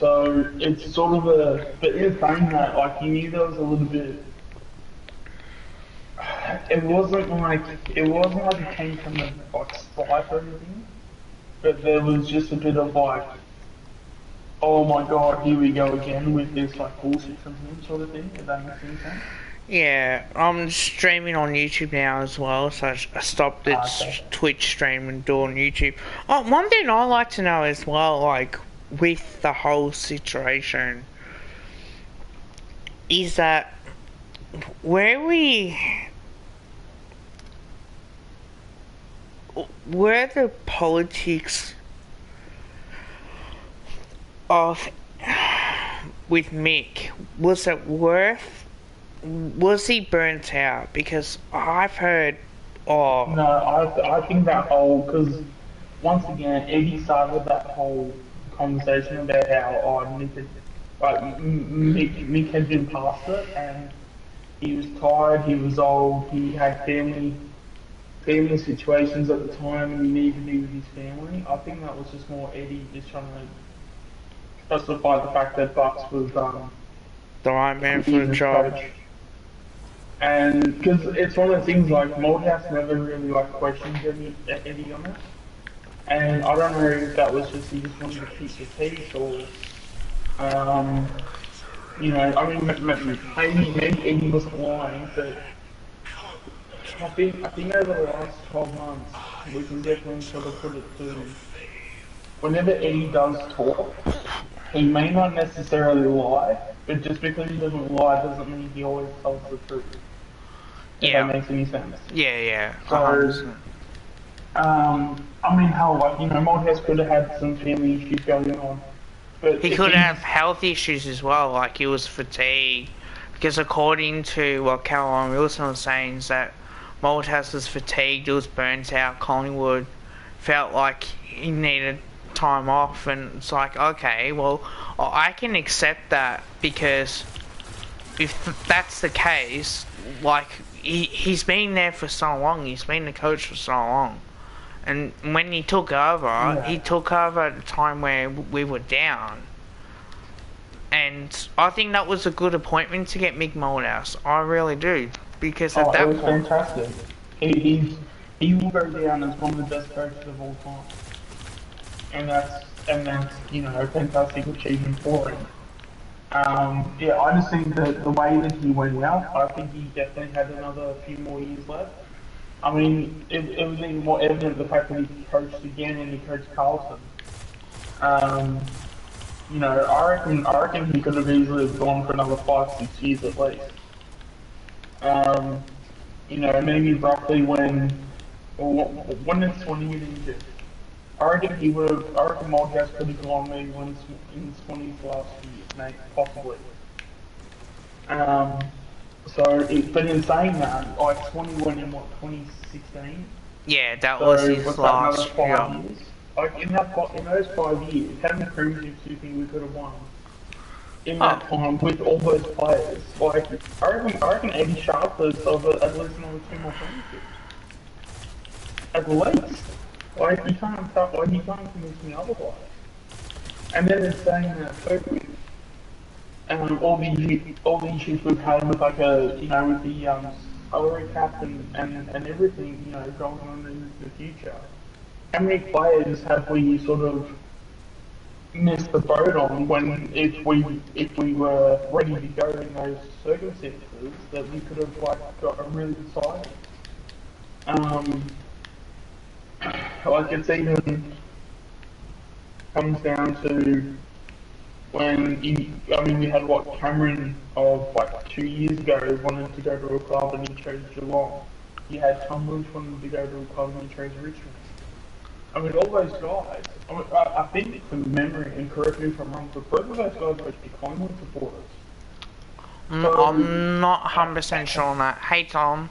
So it's sort of a, but in saying that, like you knew there was a little bit. It wasn't like it came from a like spite or anything, but there was just a bit of like, oh my god, here we go again with this like bullshit from him sort of thing. If that makes any sense. Yeah, I'm streaming on YouTube now as well, so I stopped Okay. its Twitch stream and do on YouTube. Oh, one thing I like to know as well, like with the whole situation, is that where we where the politics of with Mick, was it worth, was he burnt out? Because I've heard, oh, No, I think that whole because once again Eddie started that whole conversation about how Nick had, like Mick had been past it and he was tired, he was old, he had family situations at the time and he needed to be with his family. I think that was just more Eddie just trying to justify the fact that Bucks was the right man for the business job. coach. And because it's one of those things like Moldhouse never really like questioned Eddie on it. And I don't know if that was just he just wanted to keep the peace or um, I mean maybe Eddie wasn't lying, but I think over the last 12 months we can definitely sort of put it to whenever Eddie does talk, he may not necessarily lie, but just because he doesn't lie doesn't mean he always tells the truth. If that Yeah, makes any sense. yeah, So, 100%. I mean, hell, like, Moldhouse could have had some family issues going on. But He if could he's, have health issues as well, like he was fatigued. Because according to what Caroline Wilson was saying, is that Malthouse was fatigued, he was burnt out, Collingwood felt like he needed time off, and it's like, okay, well, I can accept that, because if that's the case, like, he's been there for so long, he's been the coach for so long. And when he took over, he yeah. took over at a time where we were down. And I think that was a good appointment to get Mick Moldhouse. I really do. Because at Oh, it that was point, fantastic. He will go down as one of the best coaches of all time. And that's a fantastic achievement for him. Yeah, I just think that the way that he went out, I think he definitely had another few more years left. I mean, it was even more evident the fact that he coached again and he coached Carlton. Um, I reckon he could have easily gone for another 5, 6 years at least. Um, maybe roughly when it's 20 years into. I reckon Moldhouse could have gone maybe when it's in his 20s last year, maybe, possibly. Um, but in saying that, like 21 in what, 2016? yeah, that was So his what's that, another last five year. years? Like in those 5 years, how many premierships do you think we could have won in that Oh, time with all those players? Like I reckon Eddie Sharp has at least another 2 more premierships. At least. Like you can't convince me otherwise. And then it's saying that too, all the issues we've had with like with the salary cap and everything going on in the future. How many players have we sort of missed the boat on when if we were ready to go in those circumstances that we could have like got a really good side. Um, like it's even comes down to when I mean, we had what Cameron of like 2 years ago wanted to go to a club and he chose Geelong. You had Tom Lynch wanted to go to a club and he chose Richmond. I mean, all those guys. I think from memory, and correct me if I'm wrong, but both of those guys were Collingwood supporters. So I'm not 100% sure on that. Hey, Tom.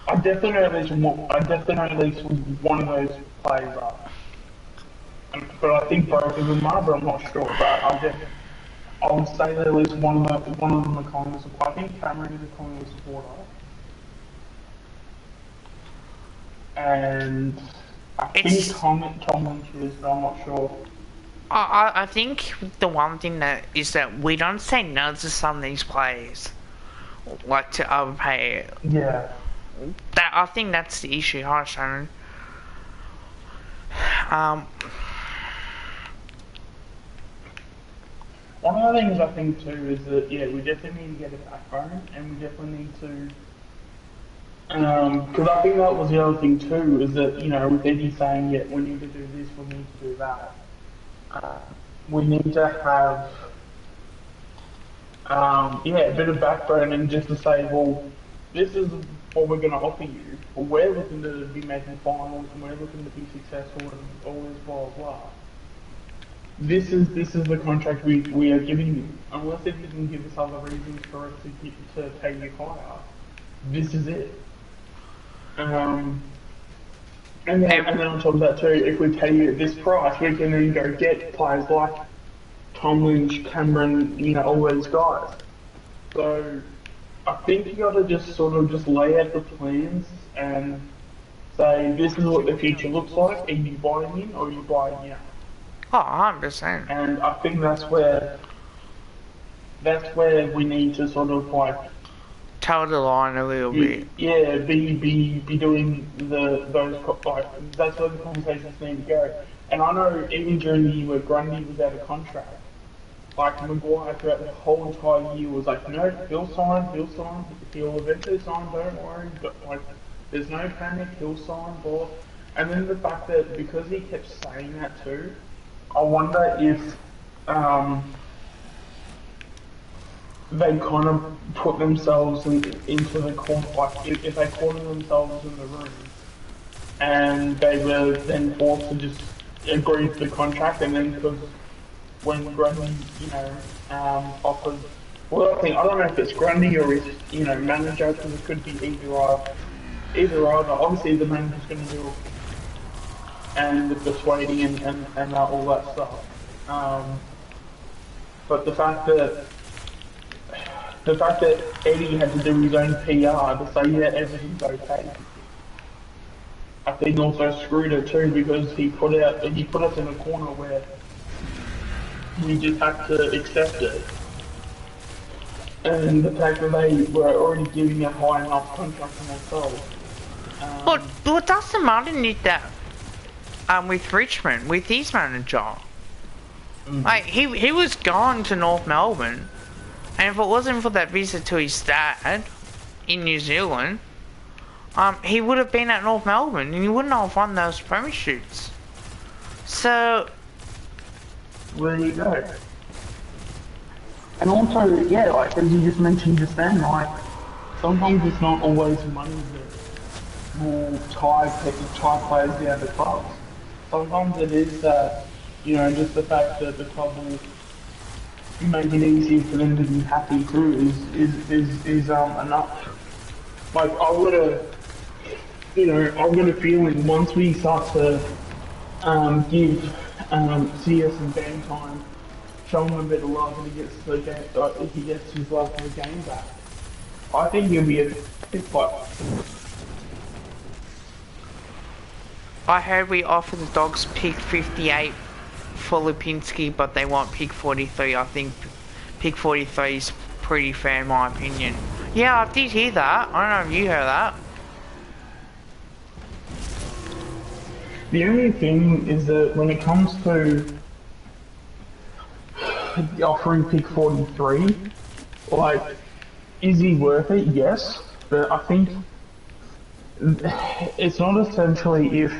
I definitely know at least one of those players are. But I think both of them are, but I'm not sure. But I would say that at least one of them are Collingwood supporter. I think Cameron is a Collingwood supporter, and I think It's Tom Lynch is, but I'm not sure. I think the one thing that is that we don't say no to some of these players, like to overpay. Yeah. That I think that's the issue. Hi, Shannon. Um, One of the things I think too is that yeah, we definitely need to get a backbone, and we definitely need to. Because I think that was the other thing too, is that you know with Eddie saying yeah, we need to do this, we need to do that. Uh, we need to have yeah a bit of backbone and just to say well, this is what we're going to offer you. Well, we're looking to be making finals, and we're looking to be successful, and all this blah blah. This is the contract we are giving you. Unless if you can give us other reasons for us to pay you higher, this is it. And then on top of that too, if we pay you at this price, we can then go get players like Tom Lynch, Cameron, you know, all these guys. So I think you got to just sort of just lay out the plans and say this is what the future looks like. Are you buying in or are you buying out? oh, 100%. And I think that's where we need to sort of like Toe the line a little bit. yeah be doing like that's where the conversations need to go. And I know even during the year where Grundy was out of contract, like Maguire throughout the whole entire year was like, no, he'll sign, he'll eventually sign, don't worry, but like there's no panic, he'll sign, blah. And then the fact that because he kept saying that too, I wonder if they kind of put themselves into the corner, like if they corner themselves in the room and they were then forced to just agree to the contract, and then because when Grundy, you know, offers, well, I don't know if it's Grundy or it's, you know, manager, because it could be either either. Obviously the manager's going to do it, and the persuading and all that stuff. But the fact that Eddie had to do his own PR to say yeah everything's okay, I think also screwed it too, because he put us in a corner where we just had to accept it. And the fact that they were already giving a high enough contract for themselves. But Dustin Martin did that with Richmond, with his manager. Like, he was gone to North Melbourne, and if it wasn't for that visit to his dad in New Zealand, he would have been at North Melbourne, and he wouldn't have won those premierships. So, well, there you go. And also, yeah, like as you just mentioned just then, like sometimes it's not always money that will tie players down to clubs. Sometimes it is that, you know, just the fact that the club will make it easier for them to be happy too is enough. Like I've got a feeling once we start to give CS some game time, show him a bit of love, and he gets his love for the game back, I think he'll be a big player. I heard we offer the Dogs pick 58 for Lipinski, but they want pick 43. I think pick 43 is pretty fair in my opinion. Yeah, I did hear that. I don't know if you heard that. The only thing is that when it comes to offering pick 43, like, is he worth it? Yes, but I think it's not essentially if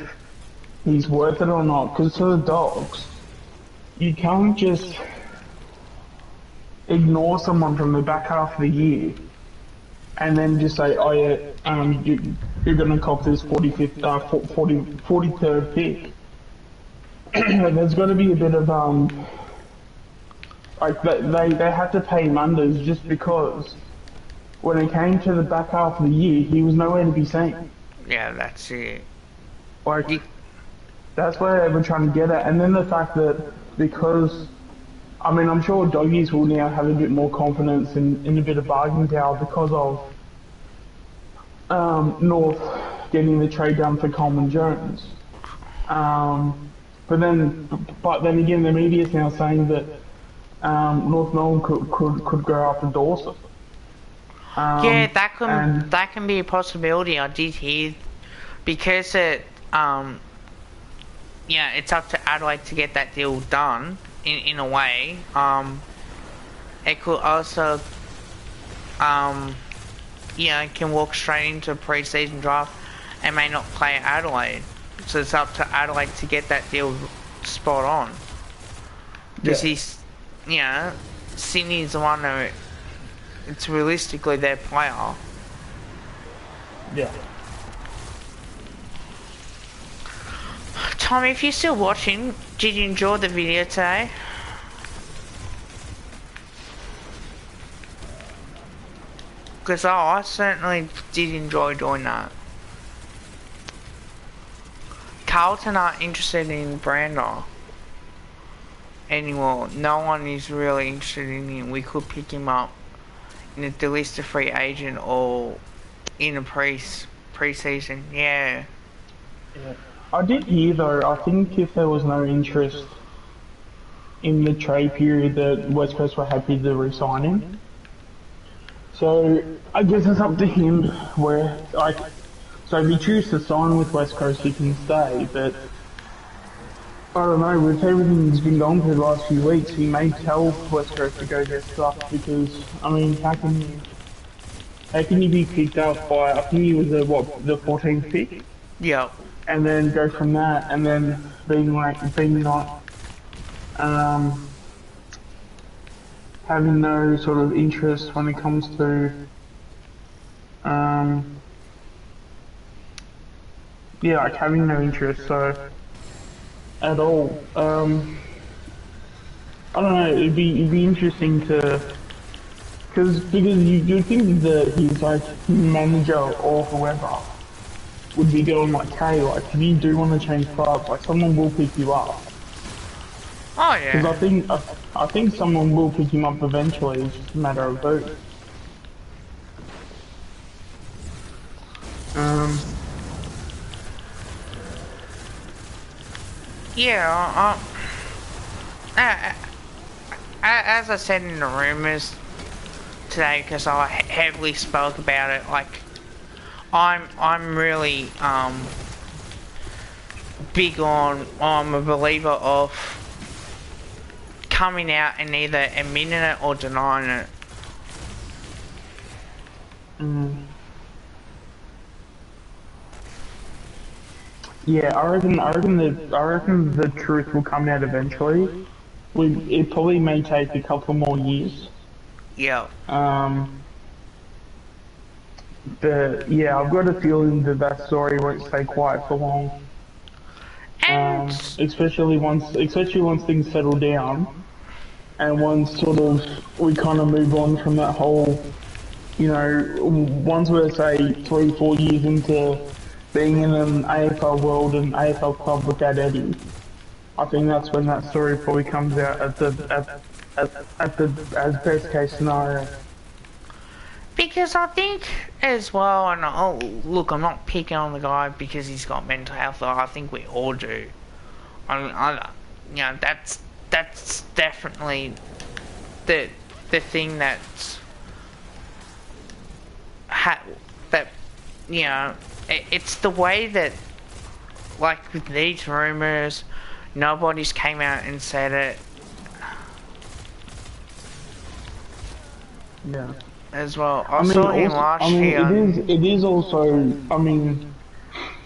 he's worth it or not, because to the Dogs, you can't just ignore someone from the back half of the year and then just say, oh yeah, you're going to cop this 43rd pick. There's got to be a bit of, like, they had to pay him unders just because when it came to the back half of the year, he was nowhere to be seen. Yeah, that's it. Like, that's where they were trying to get at. And then the fact that because, I mean, I'm sure doggies will now have a bit more confidence in a bit of bargaining power because of North getting the trade done for Coleman Jones. but then again, the media is now saying that North Melbourne could go up in Dorset. Yeah, And that can be a possibility. I did hear because it yeah, it's up to Adelaide to get that deal done in a way. It could also can walk straight into a pre-season draft and may not play at Adelaide. So it's up to Adelaide to get that deal spot on. Because Sydney's the one who it's realistically their player. Yeah. Tommy, if you're still watching, did you enjoy the video today? Because I certainly did enjoy doing that. Carlton aren't interested in Brander anymore. No one is really interested in him. We could pick him up in the list of free agent or in a pre-season. Yeah. I did hear though, I think if there was no interest in the trade period that West Coast were happy to resign him. So I guess it's up to him where so if he chooses to sign with West Coast he can stay, but I don't know, with everything that's been going for the last few weeks he may tell West Coast to go get stuff because I mean how can you be picked up by I think he was the 14th pick? Yeah. And then go from that, and then being not, having no sort of interest when it comes to, like having no interest, so, at all. I don't know, it'd be interesting to, because you think that he's like manager or whoever would be going like, hey, like, if you do want to change clubs, like, someone will pick you up. Oh yeah. Because I think someone will pick him up eventually. It's just a matter of who. Yeah. As I said in the rumours today, because I heavily spoke about it, like. I'm really big on I'm a believer of coming out and either admitting it or denying it. Yeah, I reckon the truth will come out eventually. It probably may take a couple more years. Yeah. But yeah, I've got a feeling that story won't stay quiet for long. Especially once things settle down, and once sort of we kind of move on from that whole, once we're say 3-4 years into being in an AFL world and AFL club with Dad Eddie, I think that's when that story probably comes out as best case scenario. Because I think as well, and look, I'm not picking on the guy because he's got mental health. I think we all do. I mean, that's definitely the thing that's it's the way that, like with these rumours, nobody's came out and said it. Yeah. As well. I saw him last year. It is also, I mean,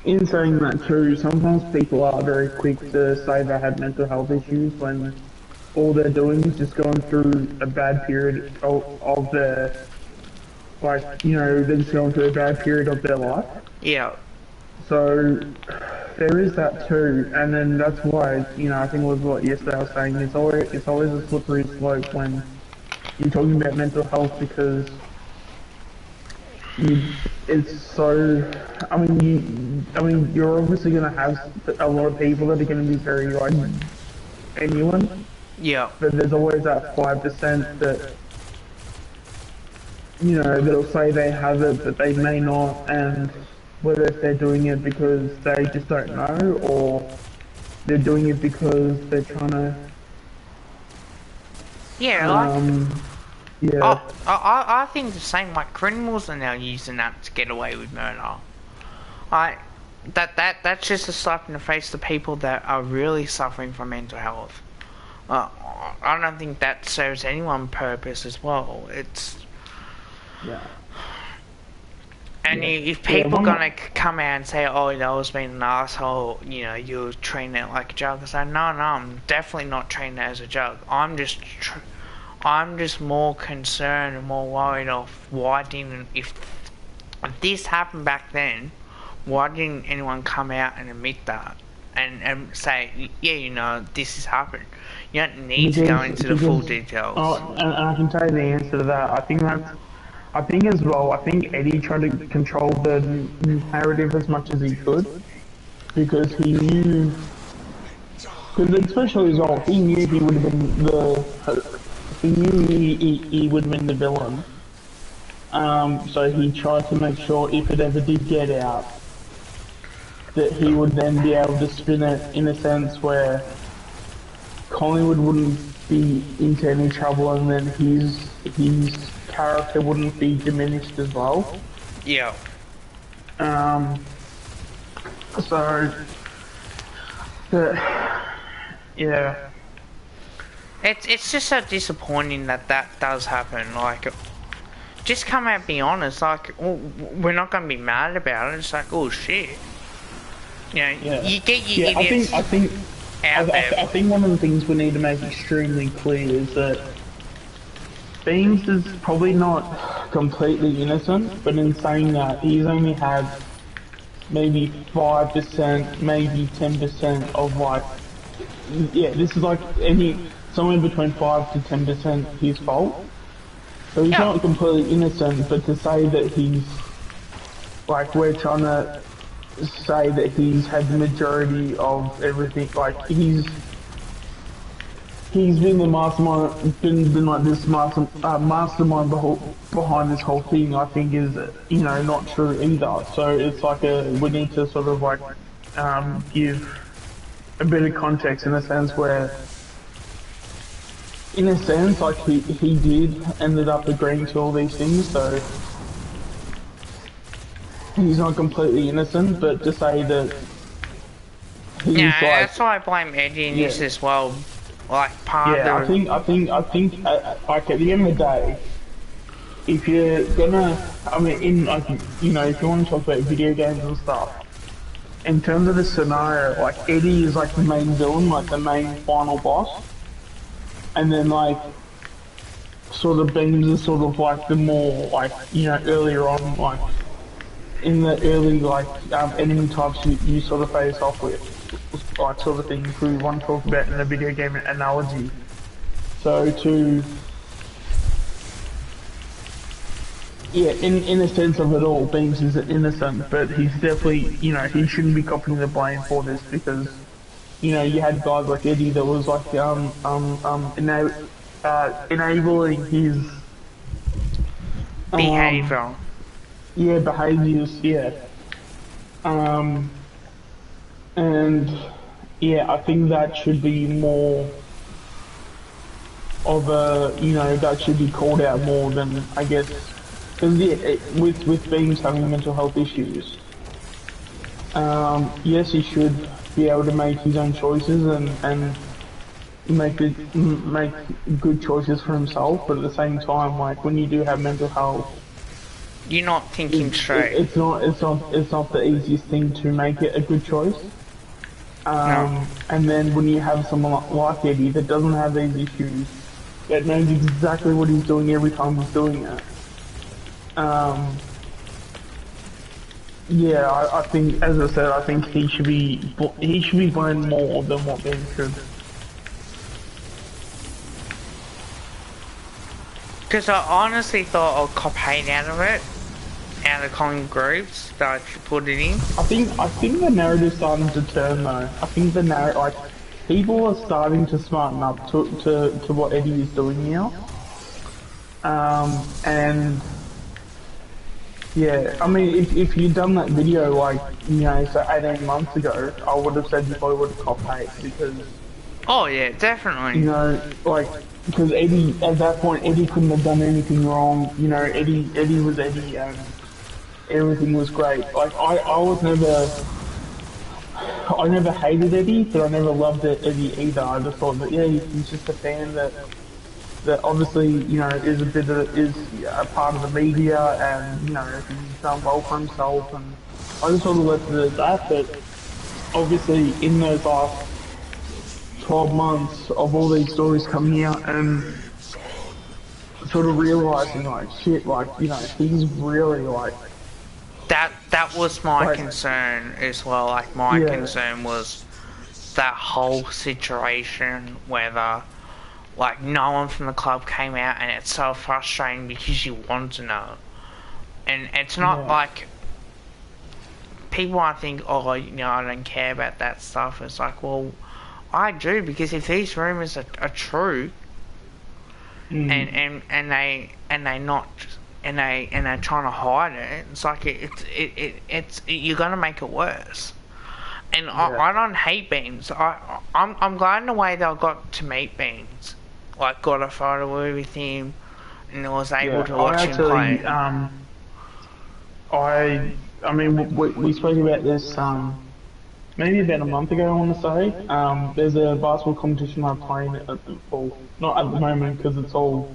in saying that too, sometimes people are very quick to say they had mental health issues when all they're doing is just going through a bad period of their, they're just going through a bad period of their life. Yeah. So, there is that too, and then that's why, I think it was what yesterday I was saying, it's always a slippery slope when you're talking about mental health because it's so. I mean, you're obviously going to have a lot of people that are going to be very like genuine. Yeah. But there's always that 5% that that'll say they have it, but they may not, and whether if they're doing it because they just don't know or they're doing it because they're trying to, Yeah, like, yeah, I think the same. Like, criminals are now using that to get away with murder. Like, that's just a slap in the face to people that are really suffering from mental health. Uh, I don't think that serves anyone purpose as well. It's yeah. and Yeah. if Yeah, people gonna come out and say, "Oh, that was being an asshole," you know, you're treating it like a joke. I say, no, I'm definitely not treating it as a joke. I'm just more concerned and more worried of why didn't if this happened back then, why didn't anyone come out and admit that and say, yeah, you know, this has happened. You don't need to go into the full details. Oh, and I can tell you the answer to that. I think as well, I think Eddie tried to control the narrative as much as he could because he knew, because especially as well, he knew he would have been he knew he would have been the villain. So he tried to make sure if it ever did get out, that he would then be able to spin it in a sense where Collingwood wouldn't be into any trouble and then his character wouldn't be diminished as well. Yeah. So, yeah. It's just so disappointing that does happen. Like, just come out and be honest. Like, we're not gonna be mad about it. It's like, oh shit. You know, you get your idiots I think out there. I think one of the things we need to make extremely clear is that Beams is probably not completely innocent, but in saying that, he's only had maybe 5%, maybe 10% of like, yeah, this is like somewhere between 5 to 10% his fault. So he's not completely innocent, but to say that he's, like, we're trying to say that he's had the majority of everything, like, he's been the mastermind, been like this mastermind behind this whole thing. I think is, you know, not true either. So it's like we need to sort of like give a bit of context in a sense where, in a sense, like he did ended up agreeing to all these things. So he's not completely innocent, but to say that he's Yeah, like, that's why I blame Eddie in this as well. Like, part yeah, of the... I think, like at the end of the day, if you're gonna, I mean, in like, you know, if you want to talk about video games and stuff, in terms of the scenario, like Eddie is like the main villain, like the main final boss, and then like, sort of Beams is sort of like the more like, you know, earlier on, like in the early like enemy types you sort of face off with. Like sort of things we want to talk about in a video game analogy. So in a sense of it all, Beams is innocent, but he's definitely, you know, he shouldn't be copying the blame for this because, you know, you had guys like Eddie that was like enabling his behaviour. Yeah, behaviours, yeah. And yeah, I think that should be more of a, you know, that should be called out more than, I guess, because yeah, with Beams having mental health issues, yes, he should be able to make his own choices and make good choices for himself, but at the same time, like when you do have mental health, you're not thinking straight. It's not the easiest thing to make it a good choice. No. And then when you have someone like Eddie that doesn't have these issues, that knows exactly what he's doing every time he's doing it. Yeah, I think, as I said, I think he should be blamed more than what Beams should. Because I honestly thought I'll cop hate out of it, out of calling groups that I should put it in. I think the narrative's starting to turn though. I think the narrative, like, people are starting to smarten up to what Eddie is doing now. And Yeah, I mean, if you'd done that video like, you know, so 18 months ago, I would have said you probably would have copped hate because, Oh yeah, you definitely. know, like, because Eddie, at that point, Eddie couldn't have done anything wrong. You know, Eddie was Eddie and everything was great. Like, I never hated Eddie, but I never loved Eddie either. I just thought that, yeah, he's just a fan that obviously, you know, is a bit of, is a part of the media and, you know, he's done well for himself and I just sort of left it at that, but obviously in those last 12 months of all these stories coming out and sort of realizing like, shit, like, you know, he's really That was my like, concern as well. Like my yeah, concern was that whole situation, whether like no one from the club came out, and it's so frustrating because you want to know, and it's not yeah, like people I think, oh, you know, I don't care about that stuff. It's like, well, I do, because if these rumors are true, and mm, and and they not and they're trying to hide it, it's like it's you're gonna make it worse. And yeah. I don't hate Beans. I'm glad in the way they got to meet Beans, like got a photo with him, and was able Yeah, to I watch him actually, play. I mean, we spoke about this, maybe about a month ago, I want to say. There's a basketball competition I'm playing at the, well, not at the moment because it's all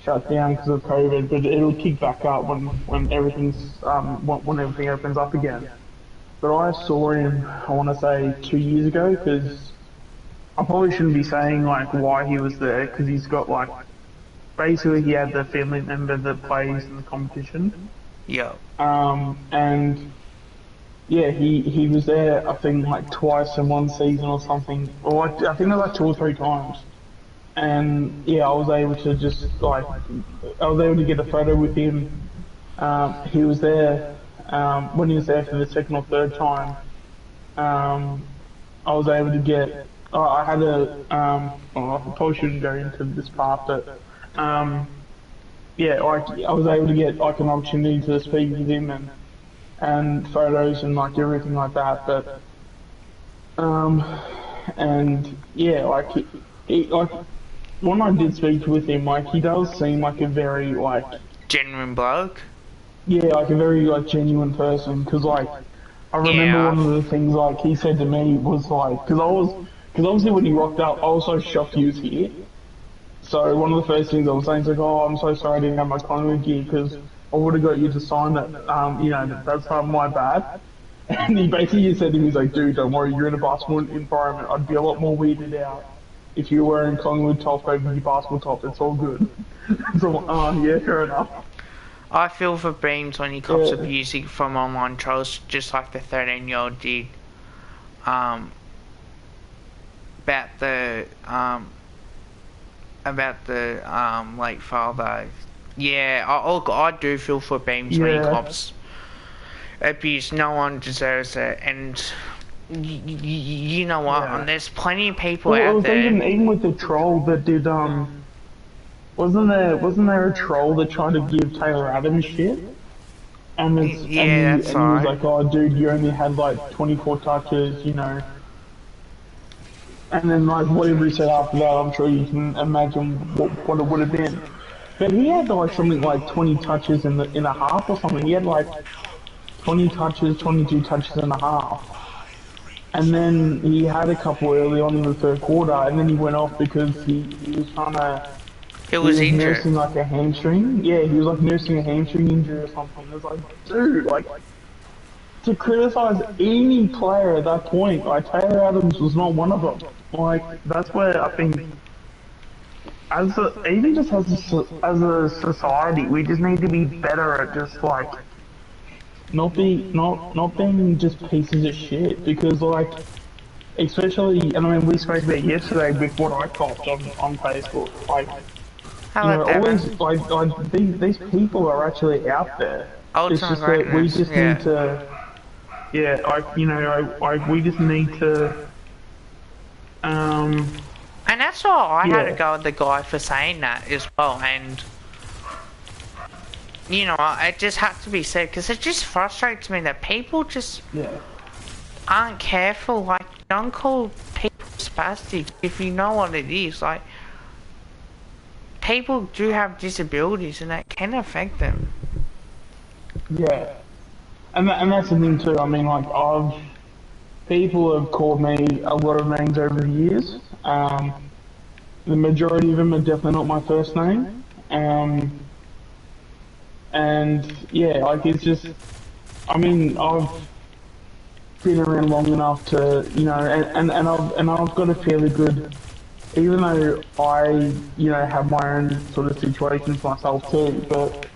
shut down because of COVID, but it'll kick back up when everything's, when everything opens up again. But I saw him, I want to say 2 years ago because I probably shouldn't be saying like why he was there because he's got like, basically he had the family member that plays in the competition. Yo, And yeah, he was there, I think, like twice in one season or something. Or I think it was like two or three times. And yeah, I was able to just like, I was able to get a photo with him. He was there, when he was there for the second or third time. I was able to get, I had well, I probably shouldn't go into this part, but yeah, I was able to get like an opportunity to speak with him and photos and like everything like that. But um, and yeah, like like when I did speak with him, like he does seem like a very like genuine bloke. yeah, like a very like genuine person. Because like I remember Yeah, one of the things like he said to me was like because obviously when he rocked up, I was so shocked he was here. So one of the first things I was saying is like, oh, I'm so sorry I didn't have my Collingwood gear because I would have got you to sign that. You know, that's not my bad. And he basically just said to me, he's like, dude, don't worry, you're in a basketball environment. I'd be a lot more weirded out if you were wearing Collingwood top over your basketball top. It's all good. So, yeah, fair enough. I feel for Beans when he cops Yeah, abusing from online trolls, just like the 13-year-old did. Um, about the late father. Yeah, look, I do feel for Beams when he yeah. cops abuse. No one deserves it, and you know what? Yeah. There's plenty of people Well, it out was there. even with the troll that did wasn't there a troll that tried to give Taylor Adams shit? Yeah, that's And he was right. like, oh dude, you only had like 24 touches, you know. And then like whatever he said after that, I'm sure you can imagine what it would have been. But he had like something like 20 touches in a half or something. He had like 20 touches, 22 touches and a half. And then he had a couple early on in the third quarter, and then he went off because he was trying to It he was was injured. nursing like a hamstring. Yeah, he was like nursing a hamstring injury or something. It was like, dude, like to criticize any player at that point, like Taylor Adams was not one of them. Like that's where I think, even just as a society, we just need to be better at just like not being just pieces of shit because like especially and I mean we spoke about yesterday with what I copped on Facebook like How you know about that, always man? these people are actually out there. It's Ultimate just that we greatness. just need Yeah. to yeah we just need to um And that's why I had to yeah go with the guy for saying that as well. And you know, it just had to be said because it just frustrates me that people just Yeah. aren't careful. Like, don't call people spastic if you know what it is. Like, people do have disabilities and that can affect them. Yeah. And that's the thing too. I mean, like, people have called me a lot of names over the years. The majority of them are definitely not my first name. And yeah, like, it's just, I mean, I've been around long enough to, and I've got a fairly good, even though I, have my own sort of situations myself too, but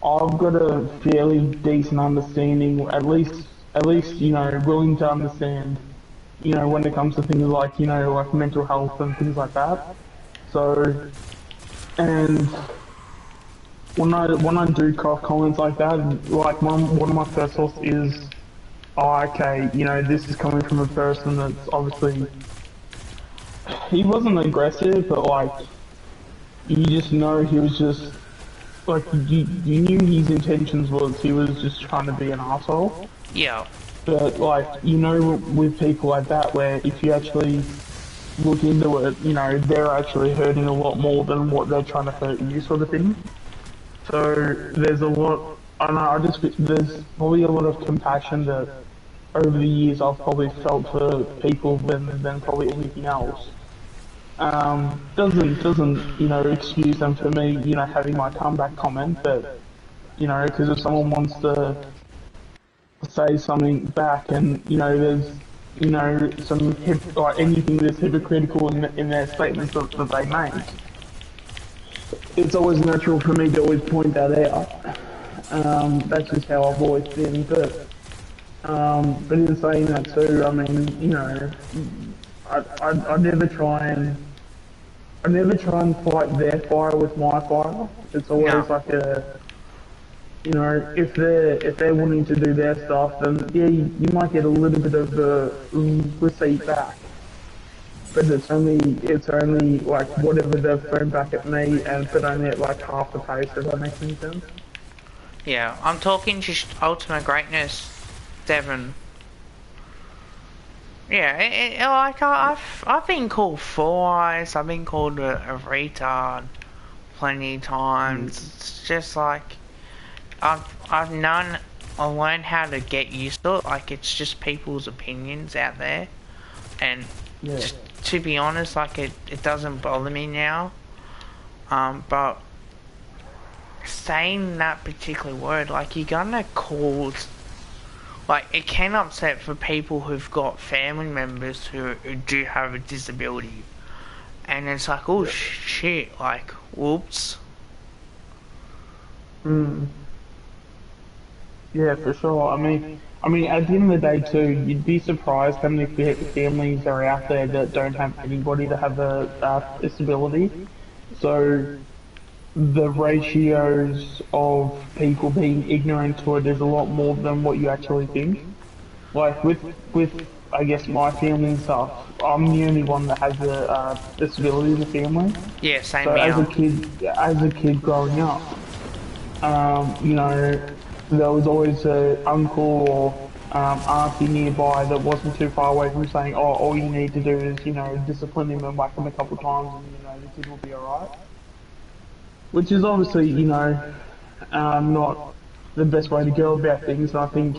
I've got a fairly decent understanding, at least, willing to understand, when it comes to things like, like mental health and things like that. So, and when I do comments like that, like one of my first thoughts is, oh, okay, this is coming from a person that's obviously, he wasn't aggressive, but like, you just know he was just, like, you knew his intentions was he was just trying to be an asshole. Yeah. But like, with people like that, where if you actually look into it, they're actually hurting a lot more than what they're trying to hurt you, sort of thing. So there's a lot. I don't know. There's probably a lot of compassion that over the years I've probably felt for people than probably anything else. Doesn't excuse them for me having my comeback comment, but because if someone wants to say something back and there's some like anything that's hypocritical in their statements that they make, it's always natural for me to always point that out. That's just how I've always been, but in saying that too, I mean, I never try and fight their fire with my fire. It's always No. like a, if they're wanting to do their stuff, then yeah, you might get a little bit of the receipt back. But it's only like whatever they've thrown back at me, and but only at like half the pace. If that makes any sense. Yeah, I'm talking just ultimate greatness, Devon. Yeah, like I've been called four eyes. I've been called a retard plenty of times. It's just like I learned how to get used to it. Like, it's just people's opinions out there, and Yeah. just to be honest, like, it doesn't bother me now. But saying that particular word, like, you're gonna cause, like, it can upset for people who've got family members who do have a disability, and it's like, oh shit, like, whoops. Mm. Yeah, for sure. I mean, at the end of the day, too, you'd be surprised how many families are out there that don't have anybody to have a disability. So the ratios of people being ignorant to it is a lot more than what you actually think. Like with I guess my family and stuff, I'm the only one that has a disability in the family. Yeah, same So here. as a kid growing up, there was always a uncle or auntie nearby that wasn't too far away from saying, "Oh, all you need to do is, discipline him and whack him a couple times, and the kid will be alright." Which is obviously, not the best way to go about things. And I think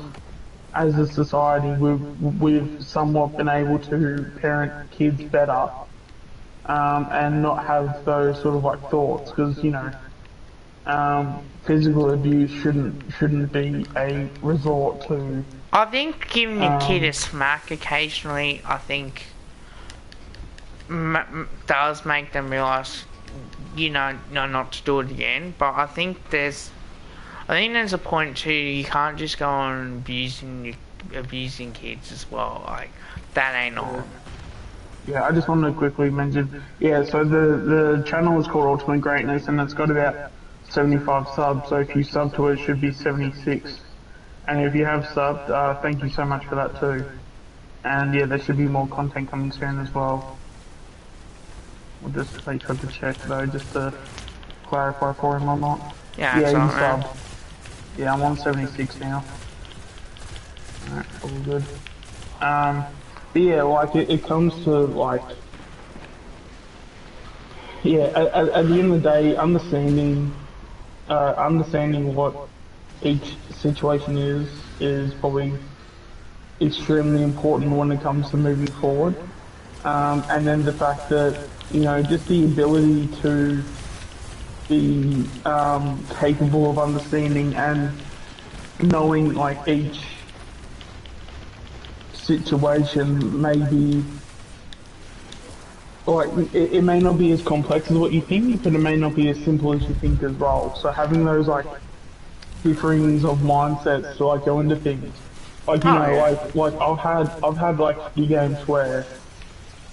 as a society, we've somewhat been able to parent kids better, and not have those sort of like thoughts, because physical abuse shouldn't be a resort to. I think giving a kid a Um, smack occasionally, I think, does make them realise, not to do it again. But I think there's a point too. You can't just go on abusing kids as well. Like, that ain't on. yeah, I just wanted to quickly mention. Yeah, so the channel is called Ultimate Greatness, and it's got about 75 subs. So if you sub to it, it should be 76. And if you have subbed, thank you so much for that too. And yeah, there should be more content coming soon as well. We'll just make sure to check though, just to clarify for him or not. Yeah, Yeah, that's you all, man. subbed. Yeah, I'm on 76 now. Alright, all good. But yeah, like it comes to like, yeah, at the end of the day, understanding what each situation is probably extremely important when it comes to moving forward. And then the fact that, you know, just the ability to be capable of understanding and knowing like each situation may be like it may not be as complex as what you think, but it may not be as simple as you think as well. So having those like differings of mindsets to like go into things, like you Oh know, yeah. like I've had like footy games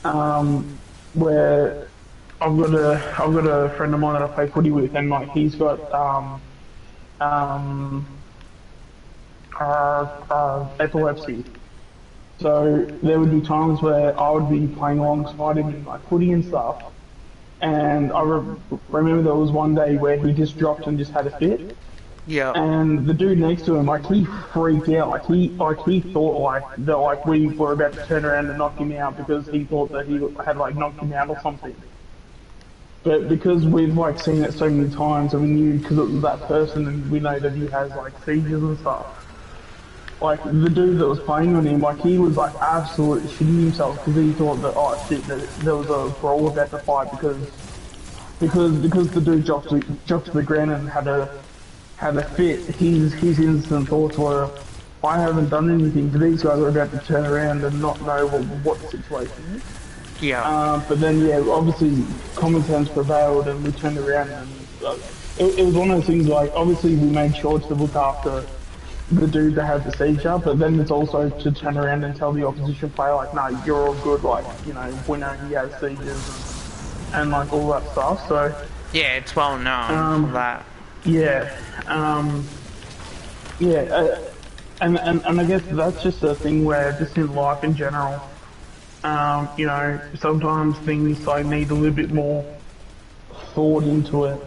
um where I've got a friend of mine that I play footy with, and like he's got um epilepsy. So there would be times where I would be playing alongside him in like footy and stuff, and remember there was one day where he just dropped and just had a fit, Yep. and the dude next to him, like he freaked out, like he thought like that like we were about to turn around and knock him out because he thought that he had like knocked him out or something. But because we've like seen it so many times and we knew because it was that person and we know that he has like seizures and stuff, like the dude that was playing on him, like he was like absolutely shitting himself because he thought that oh shit that there was a brawl about to fight because the dude dropped to the ground and had a fit. His instant thoughts were, I haven't done anything, but these guys are about to turn around and not know what the situation is. Yeah. But then yeah, obviously common sense prevailed and we turned around and it was one of those things like obviously we made sure to look after the dude that had the seizure, but then it's also to turn around and tell the opposition player like, no, you're all good, like, you know, we know he has seizures and like all that stuff. So Yeah, it's well known for um, that. yeah, um, yeah, and I guess that's just a thing where just in life in general, you know, sometimes things like need a little bit more thought into it.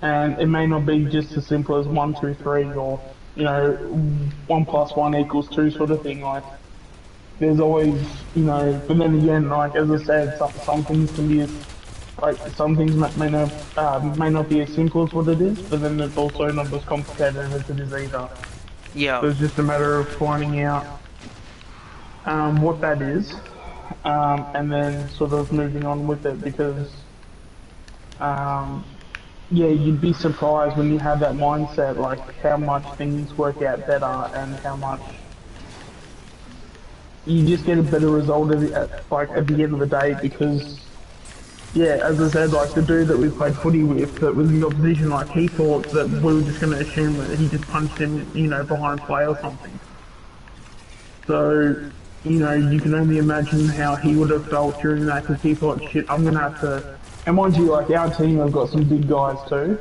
And it may not be just as simple as one, two, three, or you know, 1 + 1 = 2 sort of thing. Like there's always, you know, but then again, like as I said, some things can be as like some things may not be as simple as what it is, but then it's also not as complicated as it is either. Yeah. So it's just a matter of finding out what that is, and then sort of moving on with it because um, yeah, you'd be surprised when you have that mindset, like how much things work out better and how much you just get a better result like at the end of the day. Because yeah, as I said, like the dude that we played footy with, that was the opposition, like he thought that we were just going to assume that he just punched him, you know, behind play or something. So you know, you can only imagine how he would have felt during that because he thought, shit, I'm going to have to. And mind you, like our team have got some big guys too.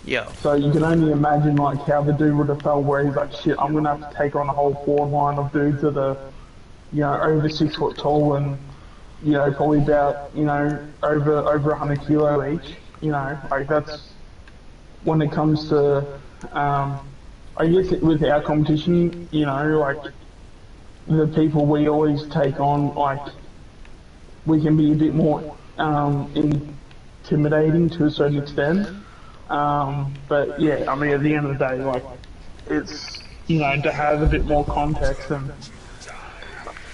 Yeah. So you can only imagine like how the dude would have felt where he's like, shit, I'm gonna have to take on a whole forward line of dudes that are, you know, over 6 foot tall and, you know, probably about, you know, over 100 kilo each. You know, like that's when it comes to, I guess with our competition, you know, like the people we always take on, like we can be a bit more intimidating to a certain extent. But yeah, I mean, at the end of the day, like, it's, you know, to have a bit more context and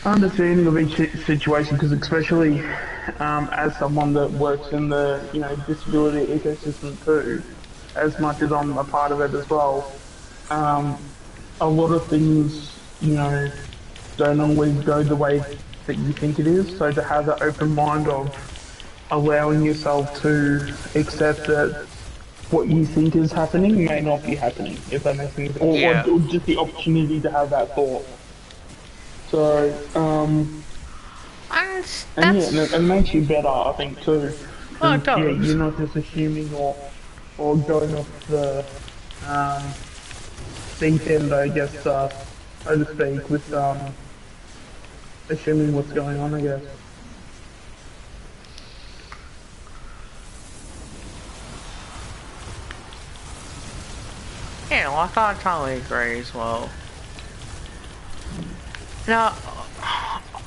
understanding of each situation, because especially as someone that works in the, you know, disability ecosystem too, as much as I'm a part of it as well, a lot of things, you know, don't always go the way that you think it is. So to have that open mind of allowing yourself to accept that what you think is happening may not be happening, if that makes sense, Yeah. or just the opportunity to have that thought. So, And and yeah, and it that's makes you better, I think, too, well, because it yeah, does. you're not just assuming or going off the um, deep end, I guess, so to speak, with assuming what's going on, I guess. Yeah, like I totally agree as well. No,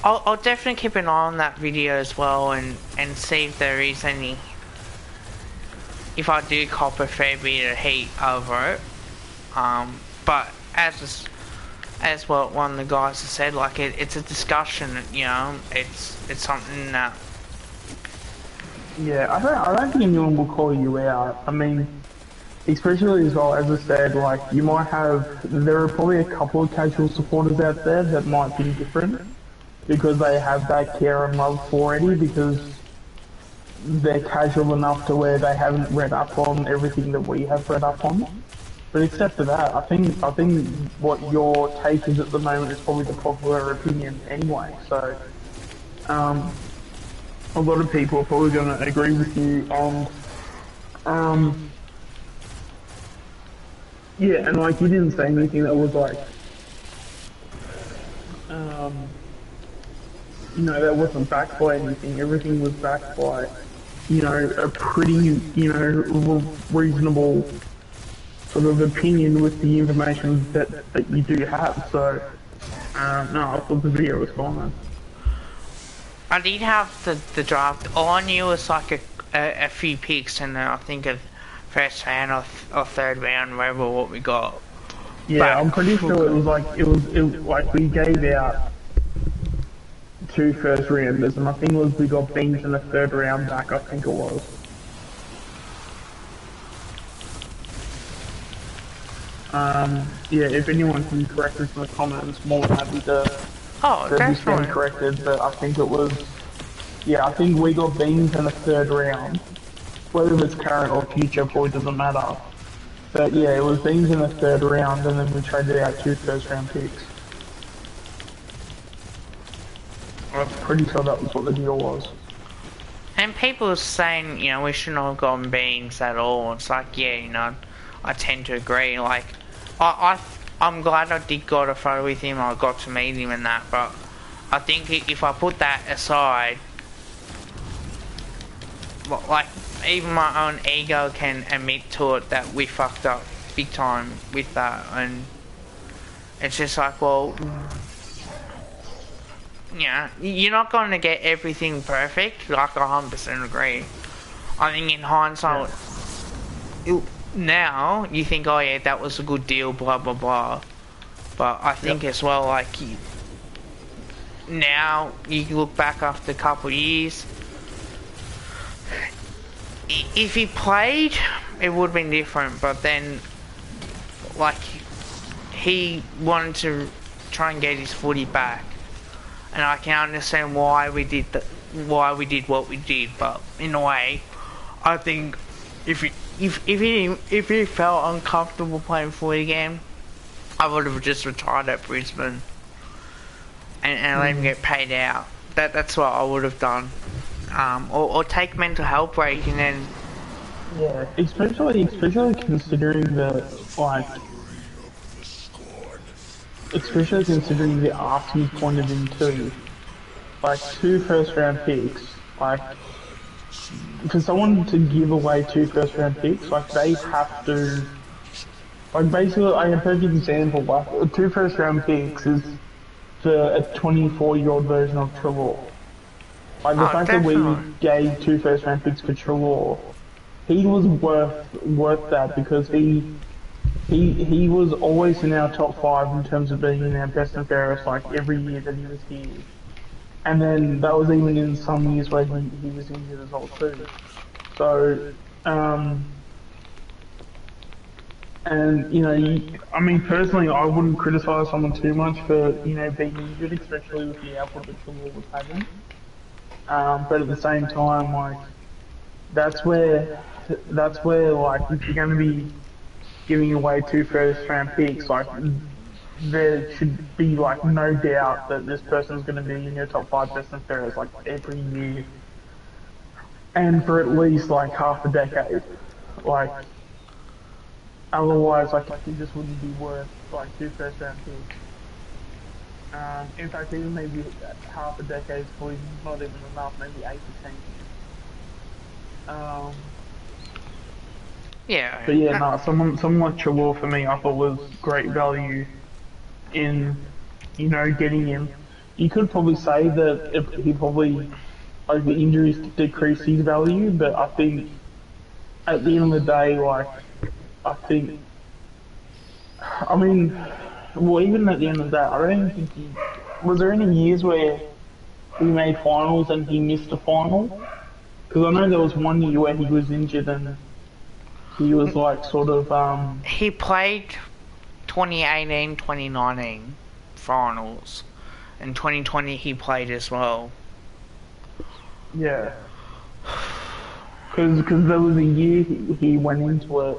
I'll definitely keep an eye on that video as well and see if there is any. If I do cop a fair bit of heat over it, but as what one of the guys has said, like it's a discussion, you know, it's something that. Yeah, I don't think anyone will call you out. I mean, especially as well, as I said, like you might have, there are probably a couple of casual supporters out there that might think different because they have that care and love for Eddie because they're casual enough to where they haven't read up on everything that we have read up on. But except for that, I think what your take is at the moment is probably the popular opinion anyway. So a lot of people are probably going to agree with you, and yeah, and like you didn't say anything that was like um, you know, that wasn't backed by anything. Everything was backed by, you know, a pretty, you know, reasonable sort of opinion with the information that you do have. So, no, I thought the video was fine. I did have the draft. All I knew was like a few picks, and then I think of first round or third round, whatever what we got. Yeah, But I'm pretty sure it was like like we gave out 2 first rounders, and I think it was we got Beans in the 3rd round back. I think it was. Yeah, if anyone can correct us in the comments, more than happy oh, to be definitely. corrected. But I think it was, yeah, I think we got Beans in the 3rd round. Whether it's current or future, probably doesn't matter. But yeah, it was Beans in the 3rd round, and then we traded out 2 first round picks. I'm pretty sure that was what the deal was. And people are saying, you know, we shouldn't have gotten beans at all. It's like, yeah, you know, I tend to agree. Like, I'm glad I did got a photo with him. I got to meet him and that. But I think if I put that aside, like, even my own ego can admit to it that we fucked up big time with that. And it's just like, well, yeah, you're not going to get everything perfect. Like, I 100% agree. I think in hindsight, now you think, oh yeah, that was a good deal, blah blah blah. But I think as well, like now you look back after a couple of years. If he played, it would have been different. But then, like, he wanted to try and get his footy back, and I can understand why we did what we did. But in a way, I think if he felt uncomfortable playing footy again, I would have just retired at Brisbane and let him get paid out. That's what I would have done. Or take mental health break and then. Yeah, especially considering the like, especially considering the arse you pointed him to, like 2 first round picks, like for someone to give away 2 first round picks, like they have to, like basically, like a perfect example, like 2 first round picks is for a 24-year-old version of Trelaw. Like the fact that we gave 2 first round picks for Trelaw, he was worth that because he was always in our top 5 in terms of being in our best and fairest, like every year that he was here. And then that was even in some years where he was injured as well too. So, and you know, I mean personally, I wouldn't criticise someone too much for, you know, being injured, especially with the output that Trelaw was having. But at the same time, like that's where like if you're going to be giving away 2 first round picks, like there should be like no doubt that this person's going to be in your top 5 best and fairest like every year, and for at least like half a decade. Like otherwise, like it just wouldn't be worth like 2 first round picks. In fact, even maybe half a decade is probably not even enough. Maybe 8 to 10 years. Yeah. But yeah, no, someone like Chilwell for me, I thought was great value in, getting him. You could probably say that he probably, like, the injuries decreased his value, but I think at the end of the day, like, I think, I mean, well, even at the end of the day, I don't think was there any years where we made finals and he missed a final? Because I know there was one year where he was injured and he was like sort of, He played 2018, 2019 finals. In 2020 he played as well. yeah. Because there was a year he went into it.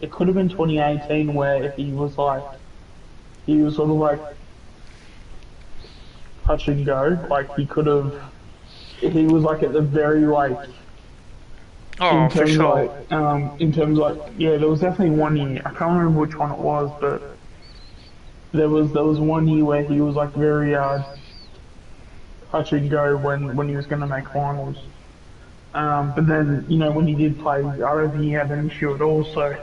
It could have been 2018 where he was sort of like touch and go. Like he was like at the very like Oh, for sure. yeah, there was definitely one year. I can't remember which one it was, but there was one year where he was like very touch and go when he was going to make finals. But then when he did play, I don't think he had an issue at all. So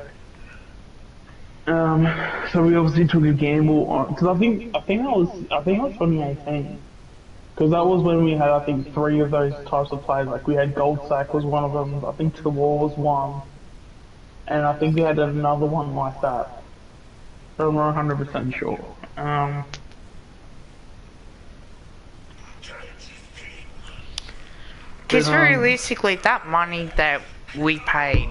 we obviously took a gamble on because I think it was 2018 because that was when we had I think three of those types of players. Like we had Goldsack was one of them. I think Trelaw was one, and I think we had another one like that. But I'm not 100% sure. But Because realistically, that money that we paid.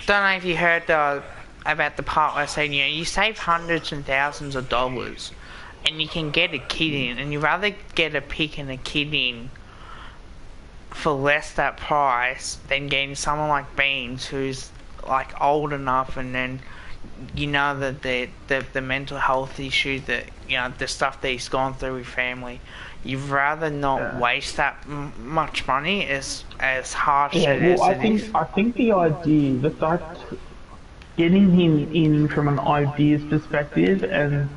Don't know if you heard about the part where I said, you save hundreds and thousands of dollars and you can get a kid in, and you'd rather get a pick and a kid in for less that price than getting someone like Beans who's like old enough, and then that the mental health issue, that the stuff that he's gone through with family. You'd rather not waste that much money, as harsh as it is. I think the fact getting him in from an ideas perspective, and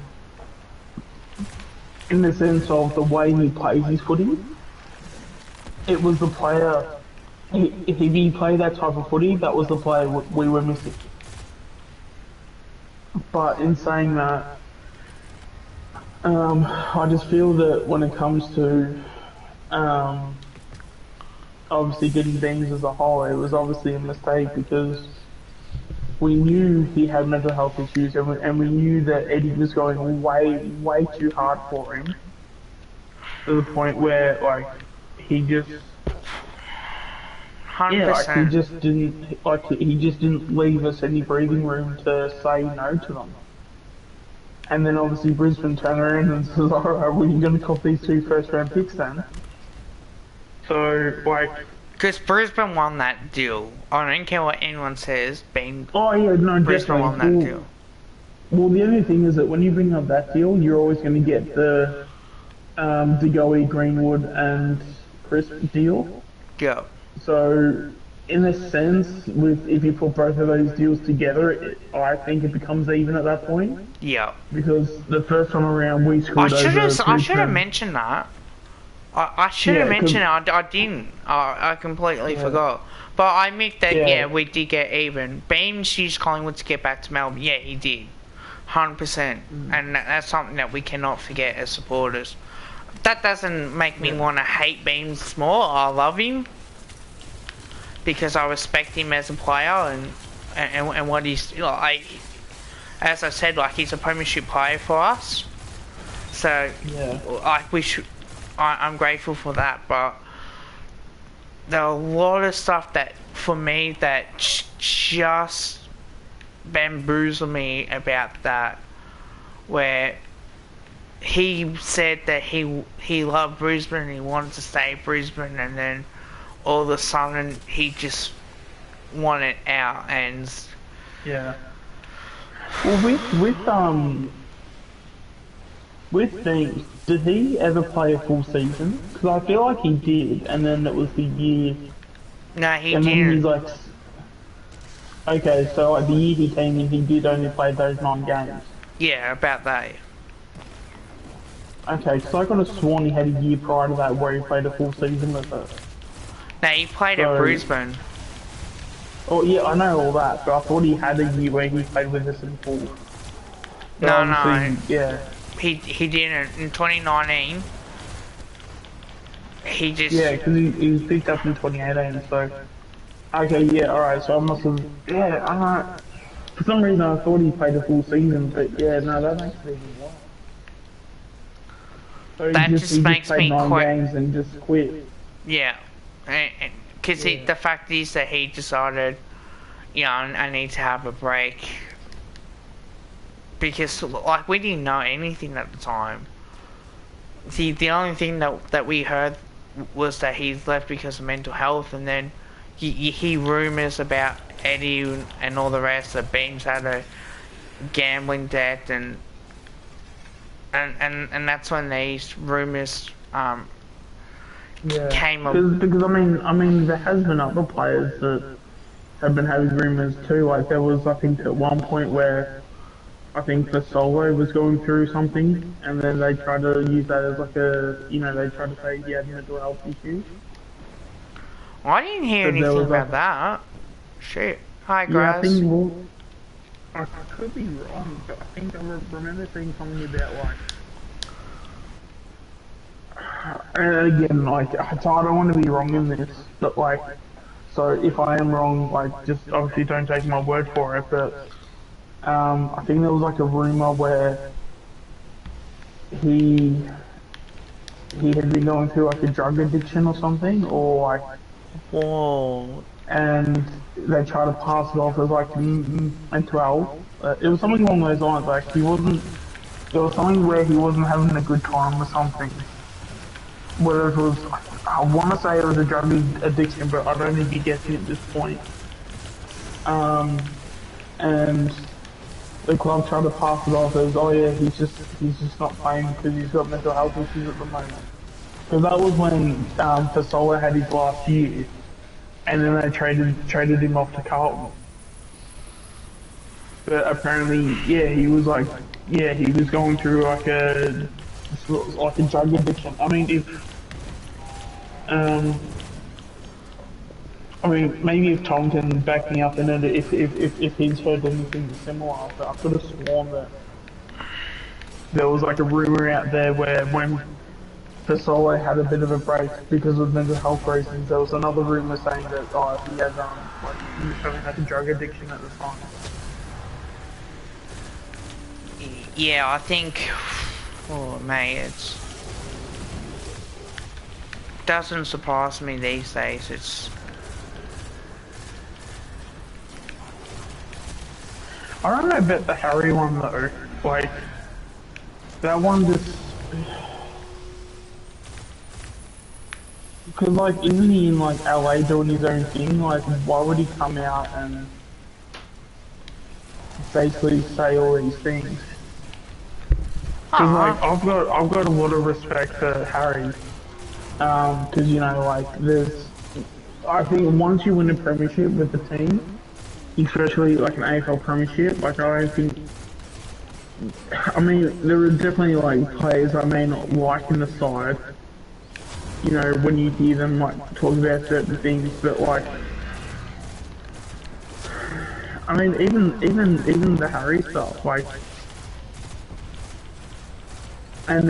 in the sense of the way he plays his footy, it was the player. If he played that type of footy, that was the player we were missing. But in saying that, I just feel that when it comes to obviously getting Beans as a whole, it was obviously a mistake because we knew he had mental health issues, and we knew that Eddie was going way too hard for him to the point where like he just 100%. he just didn't leave us any breathing room to say no to them. And then obviously Brisbane turned around and says, alright, well, you're going to cop these 2 first-round picks then. So, like... Because Brisbane won that deal. I don't care what anyone says, Brisbane definitely won that deal. Well, the only thing is that when you bring up that deal, you're always going to get the DeGoey, Greenwood and Crisp deal. Yeah. So... in a sense, if you put both of those deals together, I think it becomes even at that point. Yeah. Because the first time around we screwed over. I should have mentioned that. I should have mentioned it. I didn't. I completely forgot. But I admit that we did get even. Beams used Collingwood to get back to Melbourne. Yeah, he did. 100%. And that's something that we cannot forget as supporters. That doesn't make me want to hate Beams more. I love him. Because I respect him as a player and what he's like. As I said, like he's a premiership player for us. So like I'm grateful for that. But there are a lot of stuff that for me that just bamboozled me about that. Where he said that he loved Brisbane and he wanted to stay at Brisbane, and then all of a sudden he just wanted out. And well, with Beams, did he ever play a full season? Because I feel like he did, and then it was the year. No, he and didn't. Then he's like, okay, so like the year he came in, he did only play those 9 games. Yeah, about that. Okay, so I could have sworn he had a year prior to that where he played a full season with us. No, he played at So, Brisbane. oh yeah, I know all that, but I thought he had a year where he played with us in full. But No, no, obviously, yeah. he didn't. In 2019, he just... Yeah, because he was picked up in 2018, so... Okay, yeah, alright, so I must have... Yeah, I don't know. For some reason I thought he played a full season, but yeah, no, that makes it even worse. So That he just just makes played me 9 games and just quit. Yeah. Because Yeah. the fact is that he decided, you know, I need to have a break. Because, like, we didn't know anything at the time. See, the only thing that we heard was that he's left because of mental health, and then you hear rumours about Eddie and all the rest, that Beans had a gambling debt, and that's when these rumours Yeah. came up. Because I mean, there has been other players that have been having rumours too. Like there was, I think, at one point where I think the solo was going through something, and then they tried to use that as like a, you know, they tried to say he had mental health issues. I didn't hear But there anything was about that. Shit. Hi, yeah, I Graz. think, well, I could be wrong, but I think I remember seeing something about like, and again, like, so I don't want to be wrong in this, but like, so if I am wrong, like, just obviously don't take my word for it, but I think there was like a rumor where he he had been going through like a drug addiction or something, or like, Whoa. and they tried to pass it off as like mental health. It was something along those lines. Like he wasn't. There was something where he wasn't having a good time or something. Whether it was, I want to say it was a drug addiction, but I don't think he gets it at this point. And the club tried to pass it off as, oh yeah, he's just not playing because he's got mental health issues at the moment. Because that was when Fasola had his last year, and then they traded him off to Carlton. But apparently, yeah, he was like, yeah, he was going through like a drug addiction. I mean, I mean, maybe if Tom can back me up in it, if he's heard anything similar, but I could have sworn that there was like a rumor out there where when Fasolo had a bit of a break because of mental health reasons, there was another rumor saying that he had like he was having like a drug addiction at the time. Yeah, I think... Oh, mate, doesn't surprise me these days. It's... I don't know about the Harry one though. Like that one just because like isn't he in like LA doing his own thing? Like why would he come out and basically say all these things? Because like I've got a lot of respect for Harry. Because you know like I think once you win a premiership with the team, especially like an AFL premiership, like I don't think. I mean, there are definitely like players I may not like in the side. You know, when you hear them like talk about certain things, but like, I mean, even the Harry stuff, like, and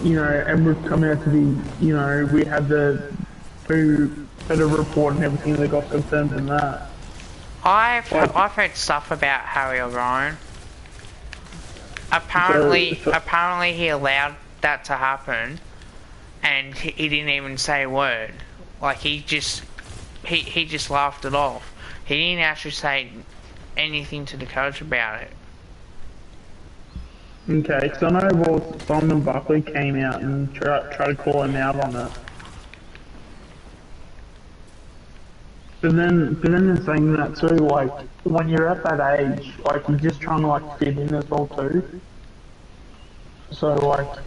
you know, and we've come out to be, you know, we had the better report and everything that got confirmed in that. I've heard stuff about Harry O'Brien. Apparently he allowed that to happen, and he didn't even say a word. Like he just laughed it off. He didn't actually say anything to the coach about it. Okay, because I know well, Simon Buckley came out and tried to call him out on it. But then in saying that too, like, when you're at that age, like, you're just trying to, like, fit in as well too. So, like,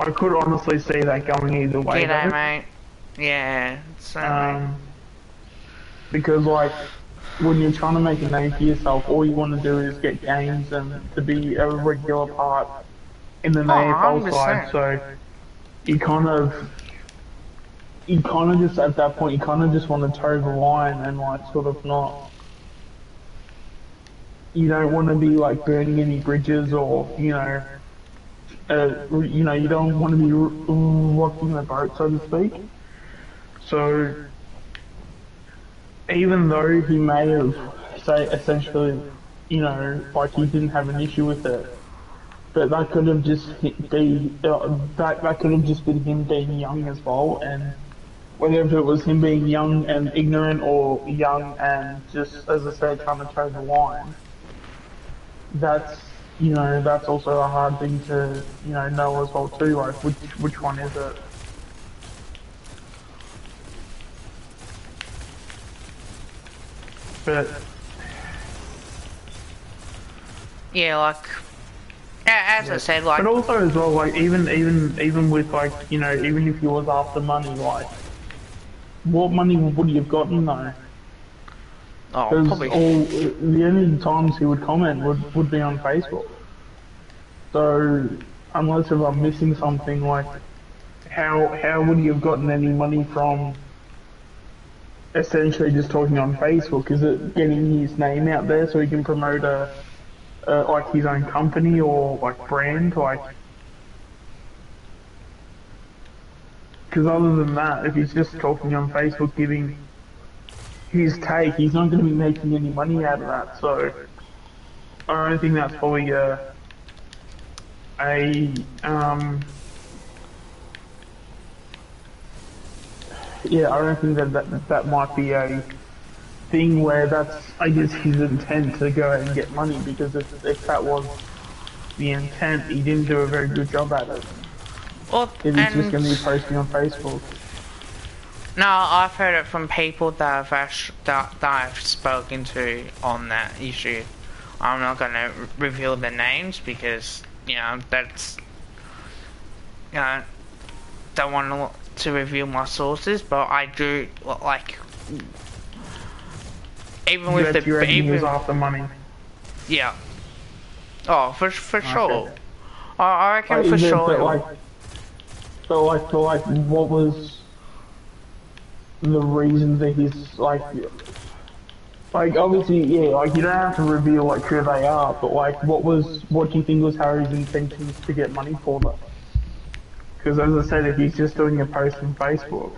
I could honestly see that going either way. G'day, mate. Yeah, so because, like, when you're trying to make a name for yourself, all you want to do is get games and to be a regular part in the AFL side, so you kind of... you kind of just, at that point, you kind of just want to toe the line and like sort of not, you don't want to be like burning any bridges or, you don't want to be rocking the boat, so to speak. So even though he may have, say, essentially, like he didn't have an issue with it, but that could have just that could have just been him being young as well, and whether it was him being young and ignorant or young and just, as I said, trying to toe the line, that's that's also a hard thing to know as well too. Like which one is it? But Yeah, like as I yeah. said, like But also as well, like even with like even if he was after money, like what money would he have gotten though? oh, Because probably. all the only times he would comment would be on Facebook. So unless if I'm missing something, like how would he have gotten any money from essentially just talking on Facebook? Is it getting his name out there so he can promote like his own company or like brand? Like, because other than that, if he's just talking on Facebook, giving his take, he's not going to be making any money out of that. So I don't think that's probably a yeah, I don't think that might be a thing where that's, I guess, his intent to go and get money, because if that was the intent, he didn't do a very good job at it. Well, If he's just and going to be posting on Facebook. no, I've heard it from people that that I've spoken to on that issue. I'm not going to reveal the names because that's don't want to reveal my sources, but I do like even with That you reckon he was even after money. yeah. Oh, for sure. Okay. I reckon for Is it, sure. but like, what was the reason that he's like obviously, yeah, like you don't have to reveal like who they are, but like what do you think was Harry's intentions to get money for them? Because as I said, if he's just doing a post on Facebook,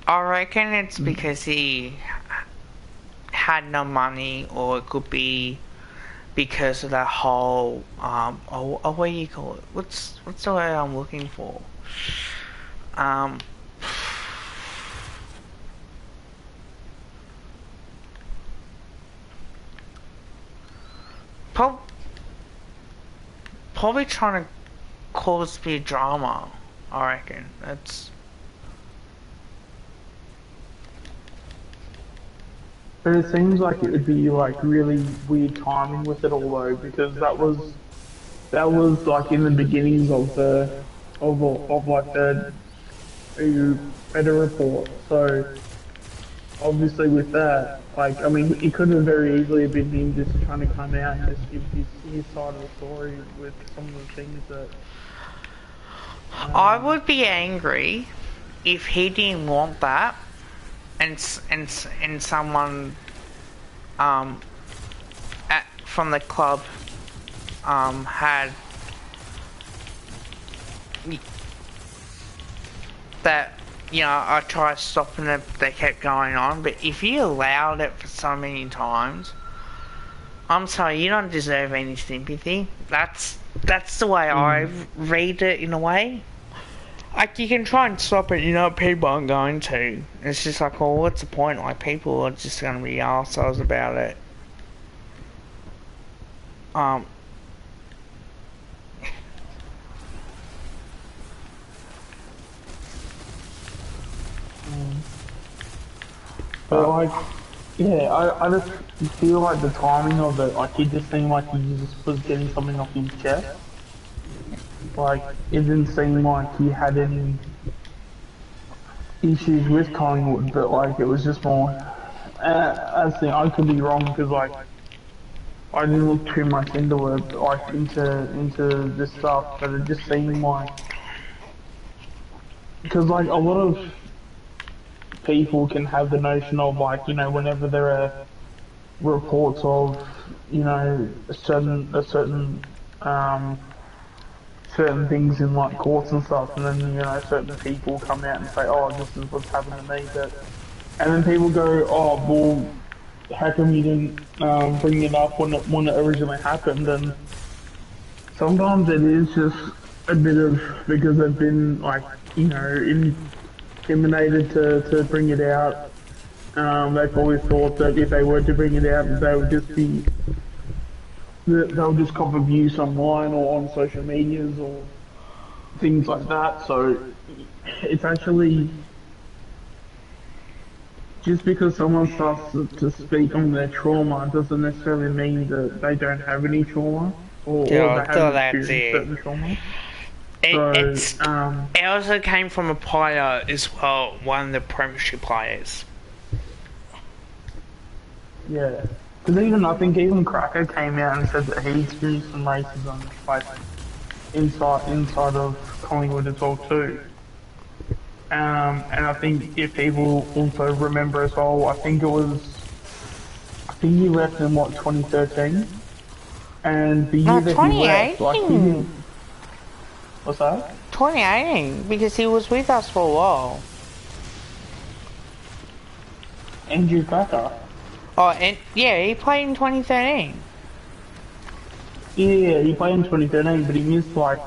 I reckon it's because he had no money, or it could be because of that whole what do you call it? What's the word I'm looking for? Um, probably trying to cause me drama. I reckon that's. but it seems like it would be like really weird timing with it all though, because that was like in the beginnings of like the better report. So obviously with that, like I mean, it could have very easily been him just trying to come out and just give his side of the story with some of the things that. I would be angry if he didn't want that, and someone from the club had that, I tried stopping it, but they kept going on. But if you allowed it for so many times, I'm sorry, you don't deserve any sympathy. That's the way I read it in a way. Like, you can try and stop it, people aren't going to. It's just like, well, what's the point? Like, people are just going to be arseholes about it. But like, yeah, I just feel like the timing of it, like it just seemed like he just was getting something off his chest. Like, it didn't seem like he had any issues with Collingwood, but like it was just more. I think I could be wrong because like I didn't look too much into it, like into this stuff, but it just seemed like because like a lot of people can have the notion of like, you know, whenever there are reports of, you know, um, certain things in like courts and stuff, and then, you know, certain people come out and say, oh, this is what's happened to me, and then people go, oh, well, how come you didn't bring it up when it originally happened? And sometimes it is just a bit of because they've been like, you know, intimidated to bring it out. They probably thought that if they were to bring it out, they would just be they'll just cop abuse online or on social medias or things like that. So it's actually just because someone starts to speak on their trauma doesn't necessarily mean that they don't have any trauma or Yeah, they so haven't that's experienced it. certain trauma. It, So, it also came from a player as well, one of the Premiership players. yeah. Because even, I think even Cracker came out and said that he experienced some racism, like, inside of Collingwood as well too. And I think if people also remember as well, I think he left in what, 2013? And the No, year that he left, like, he 2018. didn't, what's that? 2018, because he was with us for a while. Andrew Cracker. Oh, and yeah, he played in 2013. Yeah, he played in 2013, but he missed like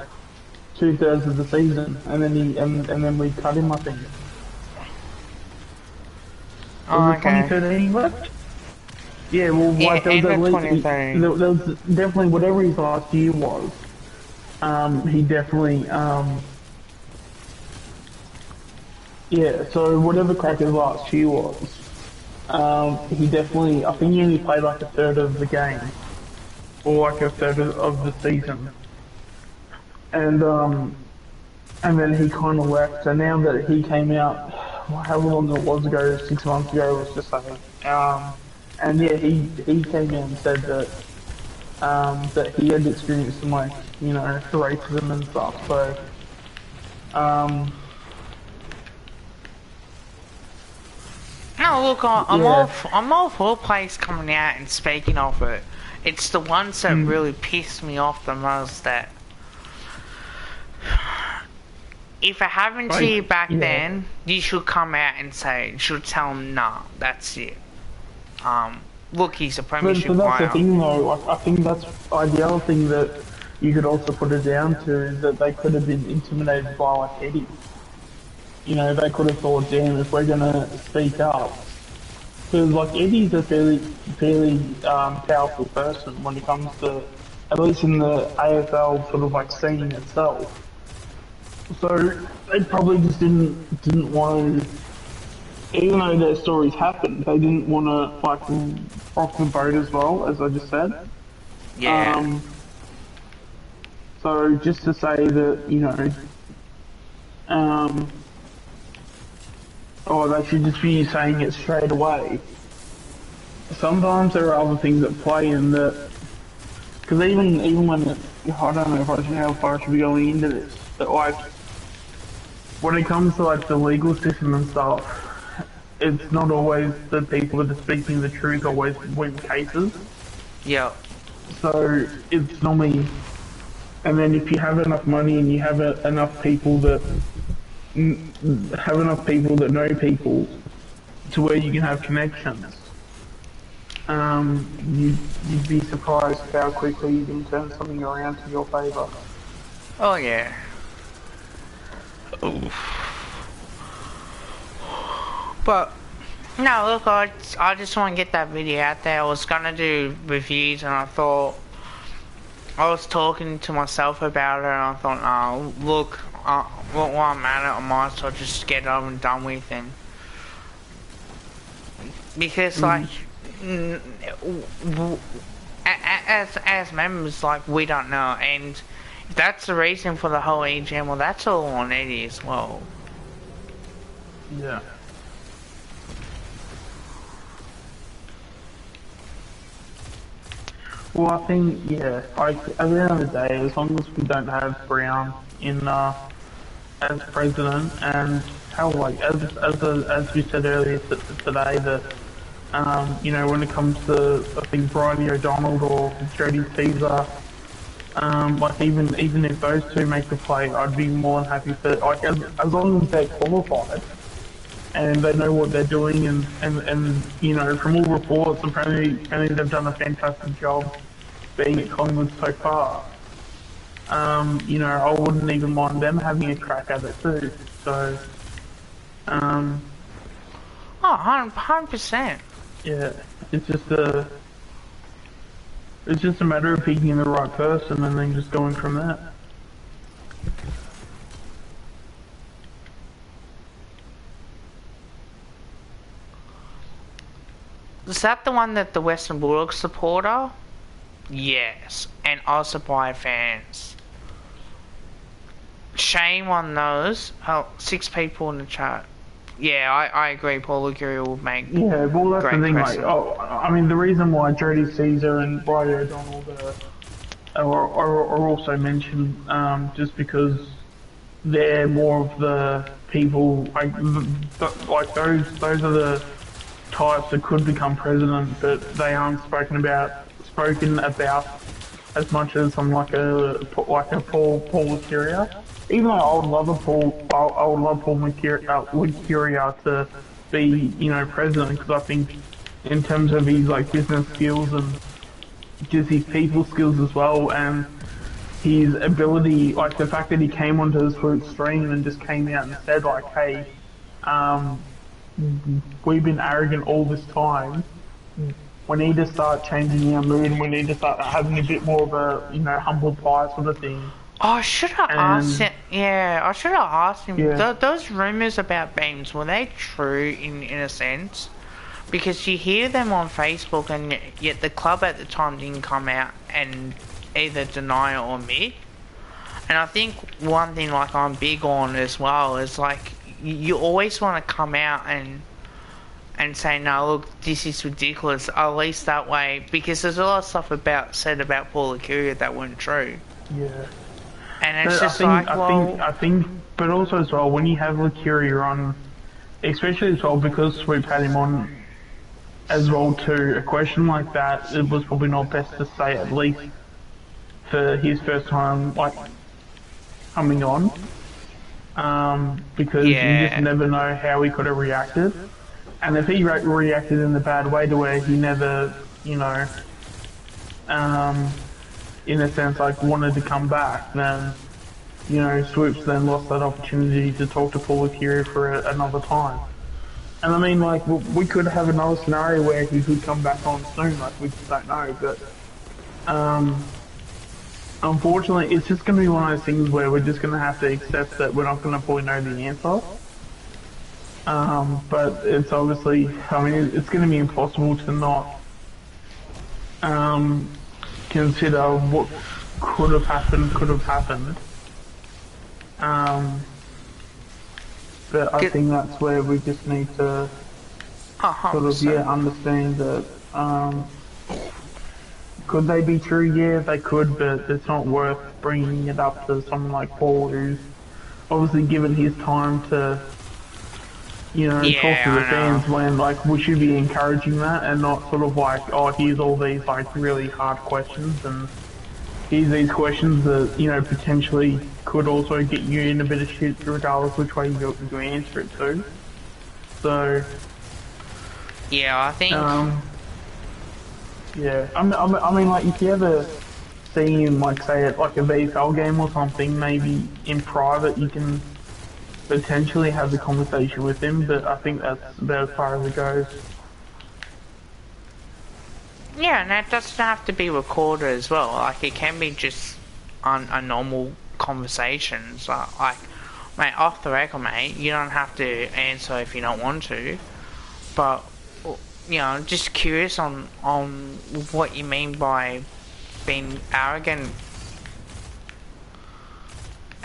2/3 of the season, and then we cut him, I think. Oh, Was it okay. 2013 he left? Yeah, well, Yeah, like, there was end at of least, 2013. there was definitely, whatever his last year was, he definitely, yeah, so whatever Cracker's last year was, he definitely, I think he only played like a third of the game, or like a third of the season. And then he kind of left, and now that he came out, however long it was ago, 6 months ago, let's just say, and yeah, he came out and said that that he had experienced some like, you know, racism and stuff. So um, No, look, yeah, I'm all for players coming out and speaking of it. It's the ones that really piss me off the most that if it happened to you back then, you should come out and say, you should tell them, nah, that's it. Look, he's a Premiership but that's the player. thing though. Like, I think that's the other thing that you could also put it down to is that they could have been intimidated by like Eddie. You know, they could have thought, damn, if we're gonna speak up, because like Eddie's a fairly powerful person when it comes to, at least in the AFL sort of like scene itself. So they probably just didn't want to, even though their stories happened, they didn't want to like rock the boat as well, as I just said. Yeah. So just to say that, you know, oh, they should just be saying it straight away. Sometimes there are other things that play in that, because even when I don't know if I should, how far I should be going into this, but like when it comes to like the legal system and stuff, it's not always the people that are speaking the truth always win cases. Yeah. So it's normally, and then if you have enough money and you have enough people that know people to where you can have connections, you'd be surprised how quickly you can turn something around to your favour. Oh, yeah. Oof. But, no, look, I just want to get that video out there. I was going to do reviews and I thought, I was talking to myself about it and I thought, no, look, while I'm at it, I might as well just get it over and done with. And because, like, as members, like, we don't know. And if that's the reason for the whole EGM, well, that's all on Eddie as well. Yeah. Well, I think, yeah, like, at the end of the day, as long as we don't have Brown in, as president, and how like as we said earlier today that you know, when it comes to I think Bridie O'Donnell or Jody Caesar, like even if those two make the play, I'd be more than happy for like as long as they're qualified and they know what they're doing and you know from all reports apparently they've done a fantastic job being at Collingwood so far. You know, I wouldn't even mind them having a crack at it too. So, um, Oh, 100%. yeah, it's just a it's just a matter of picking the right person and then just going from there. Is that the one that the Western Bulldogs supporter? Yes, and Ossipy fans. Shame on those. Oh, 6 people in the chat. Yeah, I agree. Paul Lucuria will make. Yeah, well that's the great thing. Like, precedent. oh, I mean, the reason why Jody Caesar and Bridie O'Donnell are also mentioned, just because they're more of the people like those are the types that could become president, but they aren't spoken about as much as some like a Paul Lucuria. Even though I would love I would love Paul Lucuria to be, you know, president, because I think in terms of his like business skills and just his people skills as well, and his ability, like the fact that he came onto this Swoop stream and just came out and said like, hey, um, we've been arrogant all this time. We need to start changing our mood and we need to start having a bit more of a, you know, humble pie sort of thing. Oh, I should have asked him. Yeah, I should have asked him. Yeah. Those rumors about Beams, were they true in a sense? Because you hear them on Facebook, and yet the club at the time didn't come out and either deny or admit. And I think one thing like I'm big on as well is like you always want to come out and say, no, look, this is ridiculous. At least that way, because there's a lot of stuff said about Paul Lucuria that weren't true. Yeah. And it's But just I think, but also as well, when you have Lucuria on, especially as well because Swoop had him on as well too, a question like that, it was probably not best to say at least for his first time, like, coming on. Because you just never know how he could have reacted. And if he reacted in the bad way to where he never, you know, in a sense, like, wanted to come back, then, you know, Swoops then lost that opportunity to talk to Paul Lucuria for another time. And I mean, like, we could have another scenario where he could come back on soon, like, we just don't know, but, unfortunately, it's just going to be one of those things where we're just going to have to accept that we're not going to fully know the answer. But it's obviously, I mean, it's going to be impossible to not, consider what could have happened. But I think that's where we just need to sort of, understand that, could they be true? Yeah, they could, but it's not worth bringing it up to someone like Paul, who's obviously given his time to, you know, talk to the fans, when, like, we should be encouraging that and not sort of like, oh, here's all these, like, really hard questions and here's these questions that, you know, potentially could also get you in a bit of shit regardless which way you answer it to. So... yeah, I think... yeah, I mean, like, if you ever see him, like, say, at, like, a VFL game or something, maybe in private you can potentially have the conversation with him, but I think that's about as far as it goes. Yeah, and that doesn't have to be recorded as well. Like, it can be just on a normal conversations. Like, mate, off the record, mate, you don't have to answer if you don't want to. But, you know, just curious on what you mean by being arrogant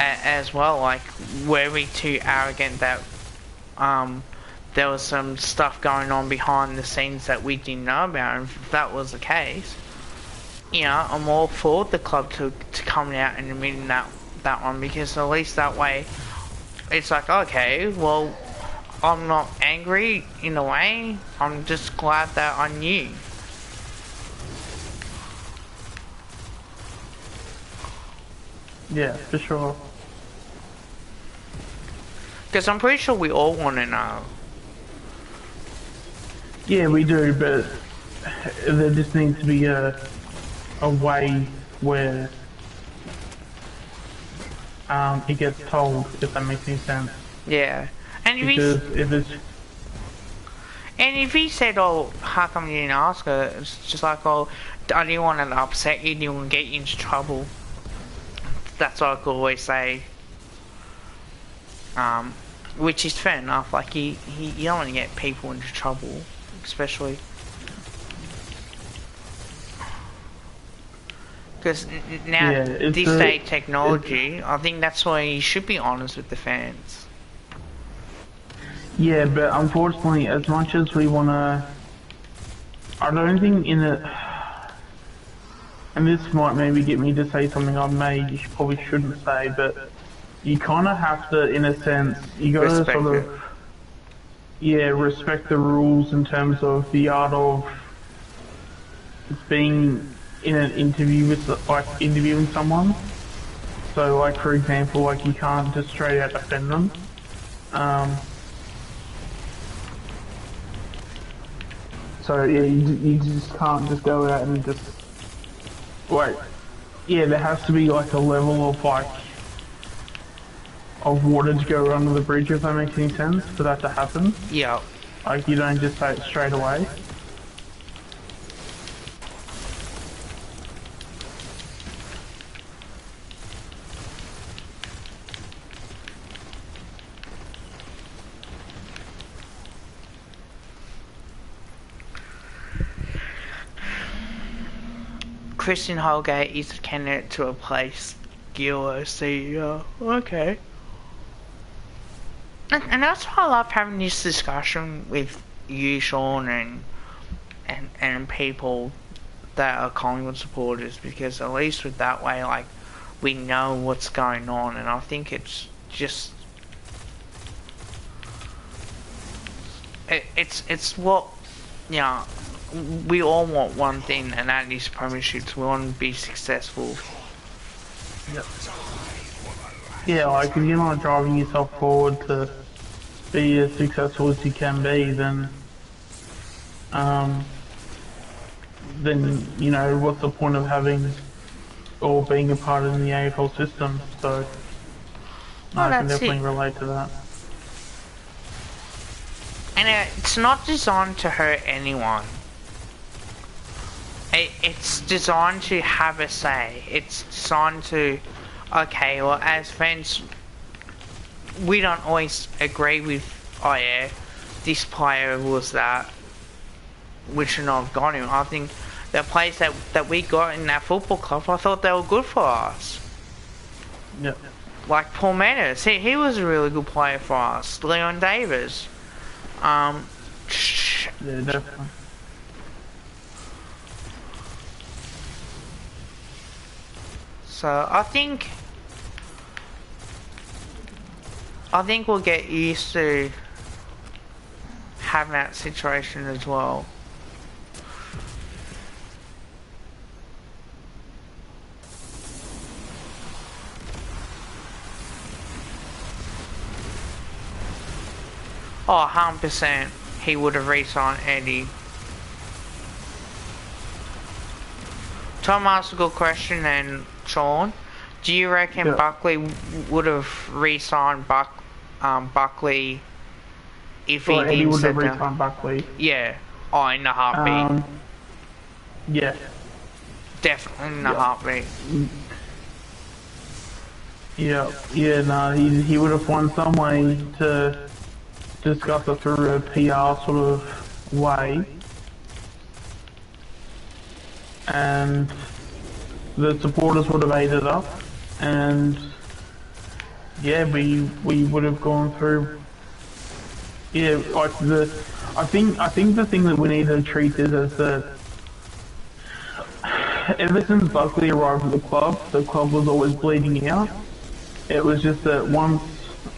as well. Like, were we too arrogant that there was some stuff going on behind the scenes that we didn't know about? And if that was the case, you know, I'm all for the club to coming out and admitting that one, because at least that way it's like, okay, well, I'm not angry in a way. I'm just glad that I knew. Yeah, for sure. Because I'm pretty sure we all want to know. Yeah, we do, but there just needs to be a way where it gets told, if that makes any sense. Yeah. And Because if it's... And if he said, oh, how come you didn't ask her? It's just like, oh, I didn't want to upset you, didn't want to get you into trouble. That's what I could always say. Which is fair enough, like, you don't want to get people into trouble, especially. Because now, this day technology, I think that's why you should be honest with the fans. Yeah, but unfortunately, as much as we want to... I don't think in it... And this might maybe get me to say something I probably shouldn't say, but you kind of have to, in a sense, you got to sort of... Yeah, respect the rules in terms of the art of being in an interview with, like, interviewing someone. So, like, for example, like, you can't just straight out defend them. So, yeah, you just can't just go out and just... Like, yeah, there has to be, like, a level of, like, of water to go under the bridge, if that makes any sense, for that to happen. Yeah. Like, you don't just say it straight away. Christian Holgate is a candidate to replace Gil as CEO. Okay. And that's why I love having this discussion with you, Sean, and people that are Collingwood supporters, because at least with that way, like, we know what's going on, and I think it's just... It's what, you know, we all want one thing, and that is premierships. We want to be successful. Yep. Yeah, like, if you're not driving yourself forward to be as successful as you can be, then, you know, what's the point of having or being a part of the AFL system? So, I can definitely relate to that. And it's not designed to hurt anyone. It's designed to have a say. It's designed to, okay, well, as fans, we don't always agree with, oh yeah, this player was that, we should not have got him. I think the players that we got in that football club, I thought they were good for us. Yeah. Like Paul Meadows, he was a really good player for us. Leon Davis. Yeah, definitely. So I think we'll get used to having that situation as well. Oh, 100% he would have re-signed Eddie. Tom asked a good question, and Sean, do you reckon Buckley would have re-signed Buckley if he didn't? Eddie would have re-signed Buckley. Yeah. Oh, in a heartbeat. Yeah. Definitely in a heartbeat. Yeah. Yeah. No, he would have found some way to discuss it through a PR sort of way, and the supporters would have ate it up, and yeah, we would have gone through. Yeah, like I think the thing that we need to treat this as that ever since Buckley arrived at the club was always bleeding out. It was just that once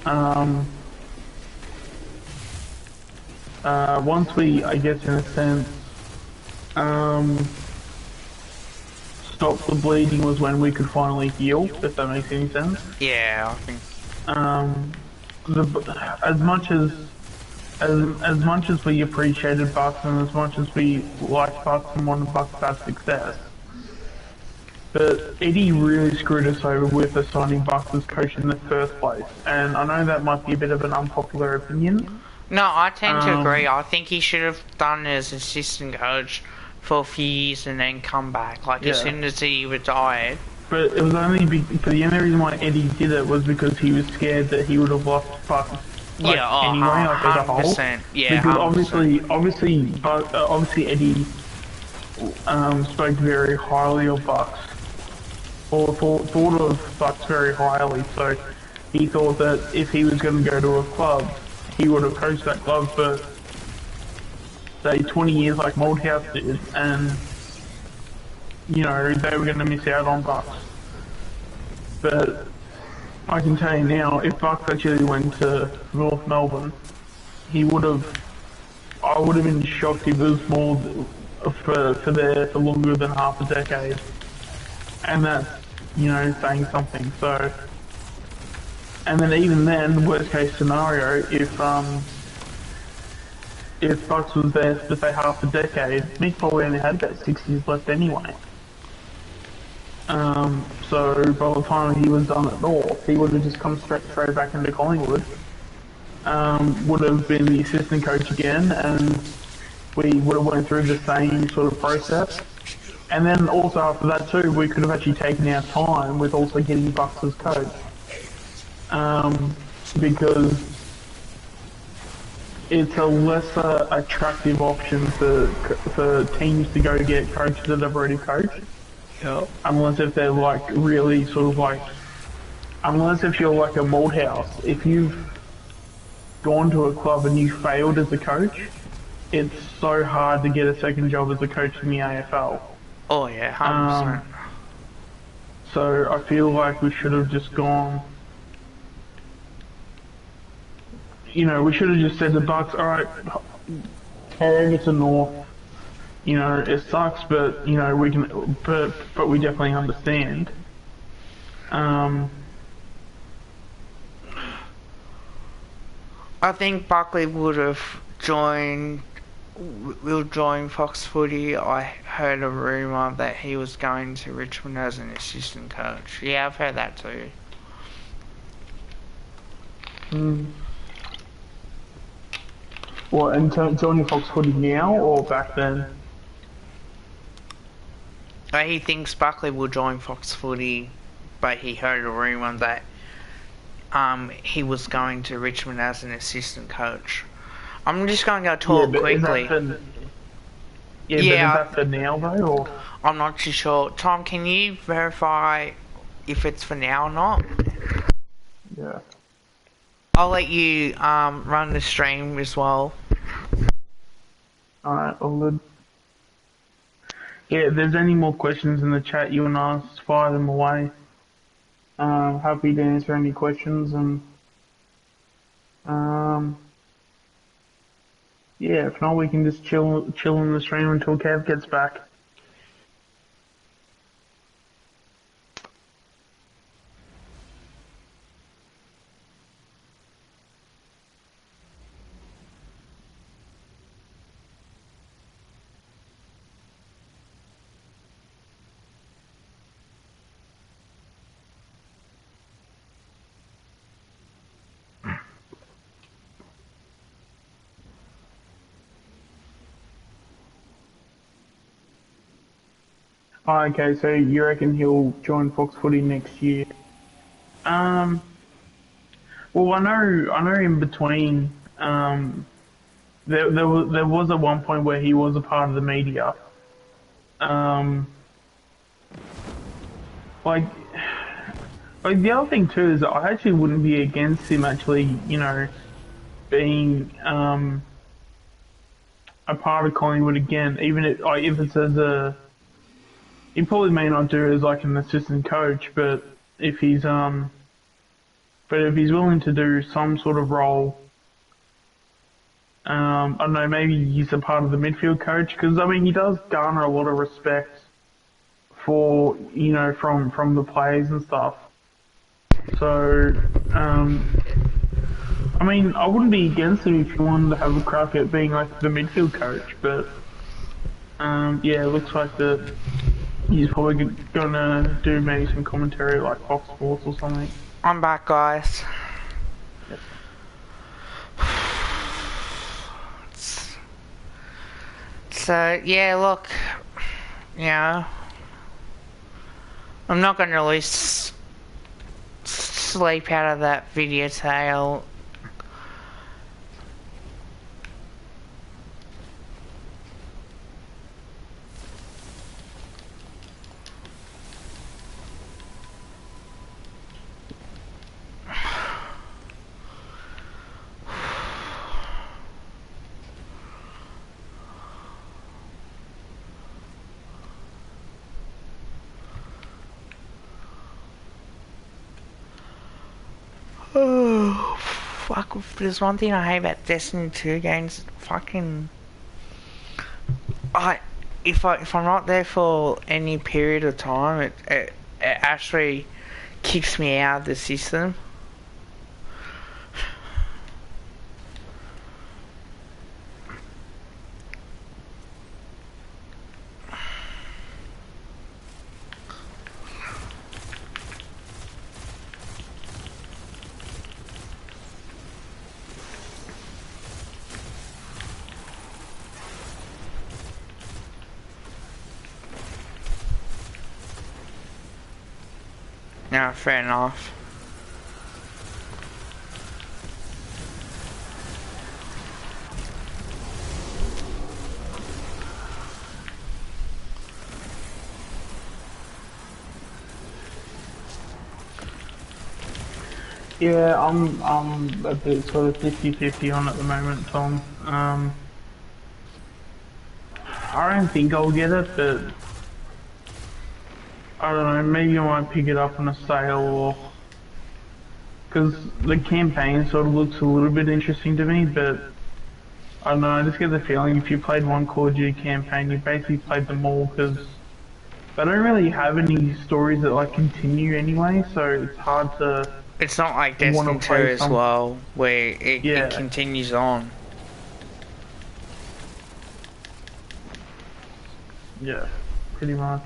Um, once we, I guess, in a sense, um, stopped the bleeding was when we could finally heal, if that makes any sense. Yeah, I think. Um, the, as much as as much as we appreciated Bucks and as much as we liked Bucks and wanted Bucks to have success, but Eddie really screwed us over with assigning Bucks as coach in the first place. And I know that might be a bit of an unpopular opinion. No, I tend to agree. Um, I think he should have done it as assistant coach for a few years and then come back. Like as yeah. soon as he retired. But it was only but the only reason why Eddie did it was because he was scared that he would have lost Bucks. Like, Yeah, oh, anyway, like as a whole. 100%. Yeah, Because 100%. obviously Eddie spoke very highly of Bucks, or thought of Bucks very highly. So he thought that if he was going to go to a club, he would have coached that club for say 20 years like Moldhouse did, and you know they were going to miss out on Bucks. But I can tell you now, if Bucks actually went to North Melbourne, he would have. I would have been shocked if it was more for there for longer than half a decade, and that's saying something. So, and then even then, worst case scenario, if Bucks was there for say half a decade, Mick probably only had about 6 years left anyway. So by the time he was done at North, he would have just come straight back into Collingwood. Would have been the assistant coach again, and we would have went through the same sort of process. And then also after that too, we could have actually taken our time with also getting Bucks as coach. Because it's a lesser attractive option for teams to go get coaches that have already coached. Yep. Unless if they're like really sort of like, unless if you're like a Moldhouse, if you've gone to a club and you failed as a coach, it's so hard to get a second job as a coach in the AFL. Oh yeah, 100%. So I feel like we should have just gone. We should have just said to Bucks, all right, head over to North. It sucks, but we can, but we definitely understand. I think Buckley would have will join Fox Footy. I heard a rumour that he was going to Richmond as an assistant coach. Yeah, I've heard that too. What, and joining Fox Footy now or back then? He thinks Buckley will join Fox Footy, but he heard a rumour that he was going to Richmond as an assistant coach. I'm just going to go talk quickly. But is that for now though, or? I'm not too sure. Tom, can you verify if it's for now or not? Yeah. I'll let you run the stream as well. Alright, all good. Yeah, if there's any more questions in the chat you want to ask, fire them away. Happy to answer any questions, and yeah, if not, we can just chill in the stream until Kev gets back. Oh, okay, so you reckon he'll join Fox Footy next year? Well, I know in between, there was at one point where he was a part of the media. Like the other thing too is that I actually wouldn't be against him actually, being a part of Collingwood again, even if it's as a. He probably may not do it as like an assistant coach, but if he's But if he's willing to do some sort of role, I don't know, maybe he's a part of the midfield coach, because I mean he does garner a lot of respect for from the players and stuff. So I mean I wouldn't be against it if you wanted to have a crack at being like the midfield coach, but yeah, it looks like that he's probably gonna do maybe some commentary like Fox Sports or something. I'm back, guys. Yep. So yeah, look, you know, I'm not gonna lose sleep out of that video today. Oh, fuck. There's one thing I hate about Destiny 2 games. Fucking. If I'm not there for any period of time, it actually kicks me out of the system. No, fair enough. Yeah, I'm a bit sort of 50-50 on at the moment, Tom. I don't think I'll get it, but I don't know, maybe I might pick it up on a sale, or because the campaign sort of looks a little bit interesting to me, but I don't know, I just get the feeling if you played one Call of Duty campaign, you basically played them all, because they don't really have any stories that like continue anyway, so it's hard to. It's not like Destiny 2 as well, where it continues on. Yeah, pretty much.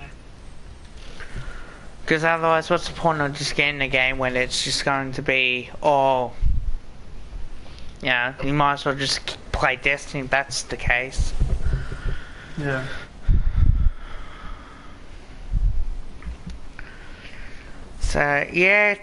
Because otherwise, what's the point of just getting a game when it's just going to be, oh, yeah, you might as well just play Destiny if that's the case. Yeah. So, yeah,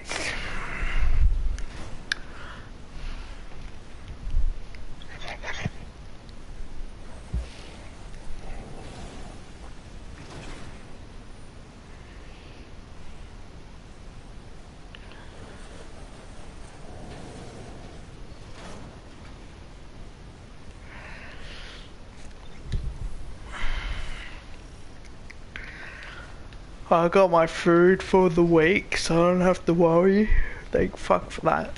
I got my food for the week, so I don't have to worry. Thank fuck for that.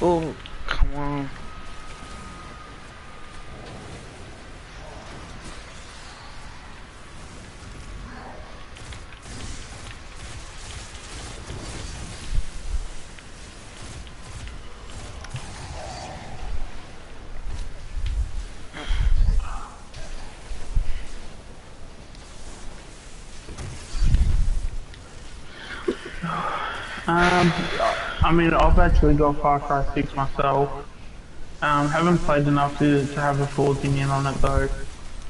Oh, come on. I mean, I've actually got Far Cry 6 myself. Haven't played enough to have a full opinion on it though.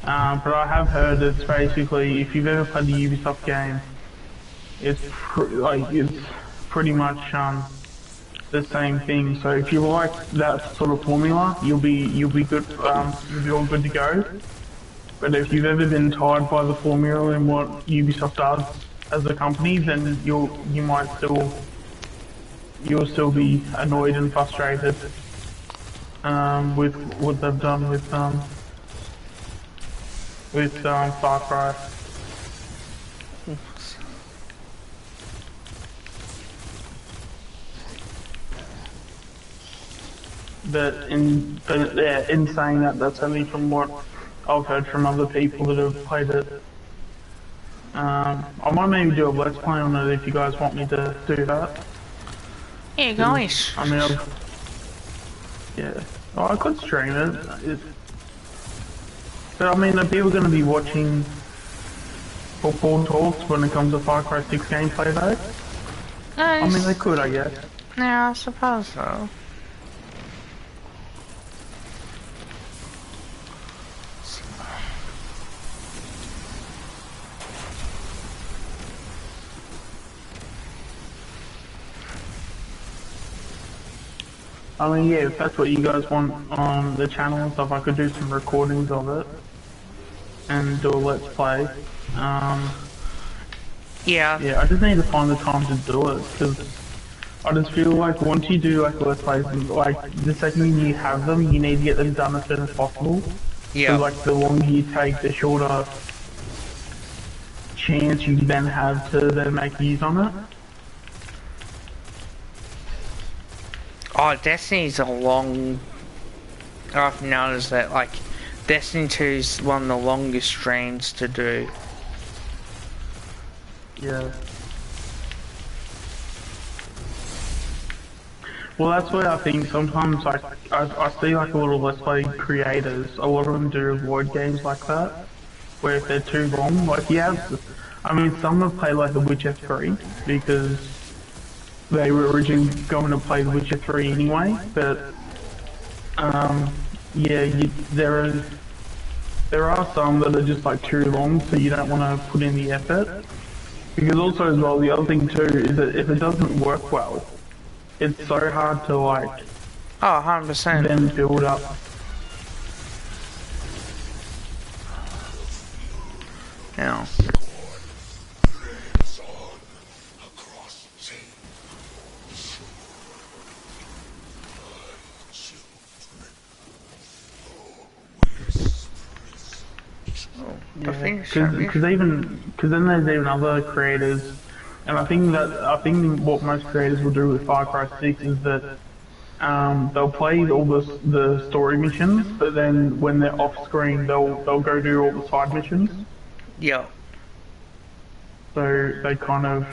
But I have heard it's basically, if you've ever played the Ubisoft game, it's pretty much the same thing. So if you like that sort of formula, you'll be good. You'll be all good to go. But if you've ever been tired by the formula and what Ubisoft does as a company, then you'll still be annoyed and frustrated with what they've done with Far Cry. In saying that, that's only from what I've heard from other people that have played it. I might maybe do a let's play on it if you guys want me to do that. Yeah, guys. I mean, yeah. Oh, I could stream it. But I mean, are people going to be watching football talks when it comes to Far Cry 6 gameplay though? I mean, they could, I guess. Yeah, I suppose so. I mean, yeah, if that's what you guys want on the channel and stuff, I could do some recordings of it and do a let's play. Yeah. Yeah, I just need to find the time to do it because I just feel like once you do like let's plays, like the second you have them, you need to get them done as soon as possible. Yeah. So like the longer you take, the shorter chance you then have to then make views on it. Oh, Destiny's a long... I've noticed that, like, Destiny 2 is one of the longest streams to do. Yeah. Well, that's why I think sometimes, like, I see, like, a lot of Let's Play creators, a lot of them do avoid games like that, where if they're too long, like, I mean, some have played, like, The Witcher 3, because they were originally going to play The Witcher 3 anyway, but yeah, there are some that are just like too long, so you don't want to put in the effort. Because also as well, the other thing too is that if it doesn't work well, it's so hard to like 100%. then build up. Yeah. Because then there's even other creators, and I think what most creators will do with Far Cry 6 is that they'll play all the story missions, but then when they're off screen, they'll go do all the side missions. Yeah. So they kind of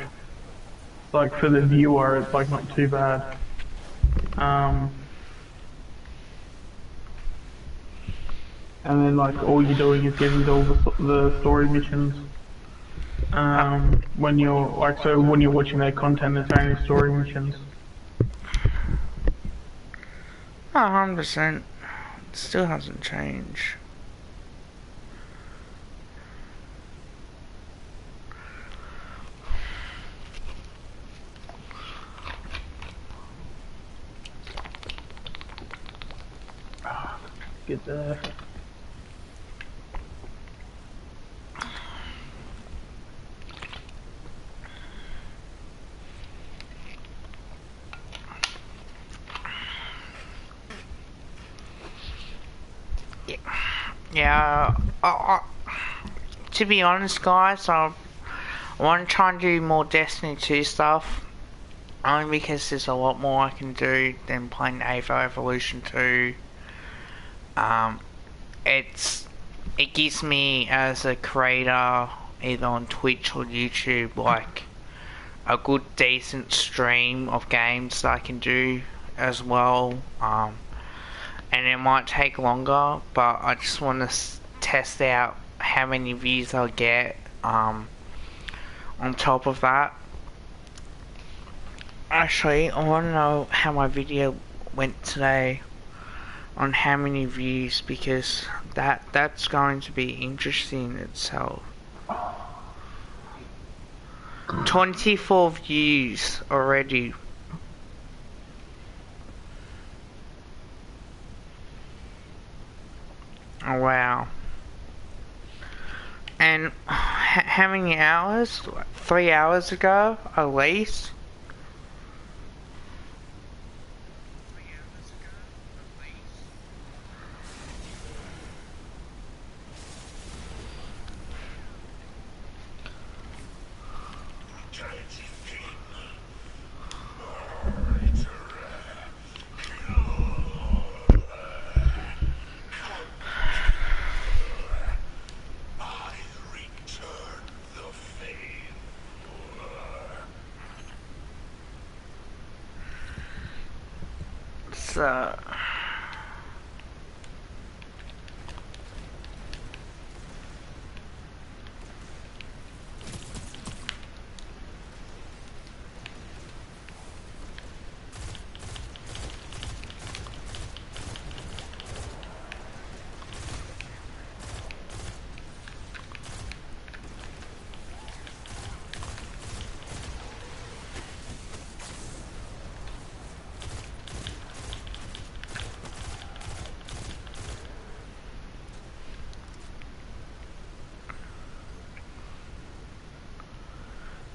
like for the viewer, it's like not too bad. And then like all you're doing is getting all the story missions. When you're watching their content, it's only story missions. 100%. It still hasn't changed. Get there. Yeah, to be honest guys, I want to try and do more Destiny 2 stuff, only because there's a lot more I can do than playing AVO Evolution 2. It gives me as a creator, either on Twitch or YouTube, like a good decent stream of games that I can do as well. And it might take longer, but I just want to test out how many views I'll get on top of that. Actually, I want to know how my video went today, on how many views, because that's going to be interesting itself. 24 views already. Oh wow. And how many hours? 3 hours ago, at least? So...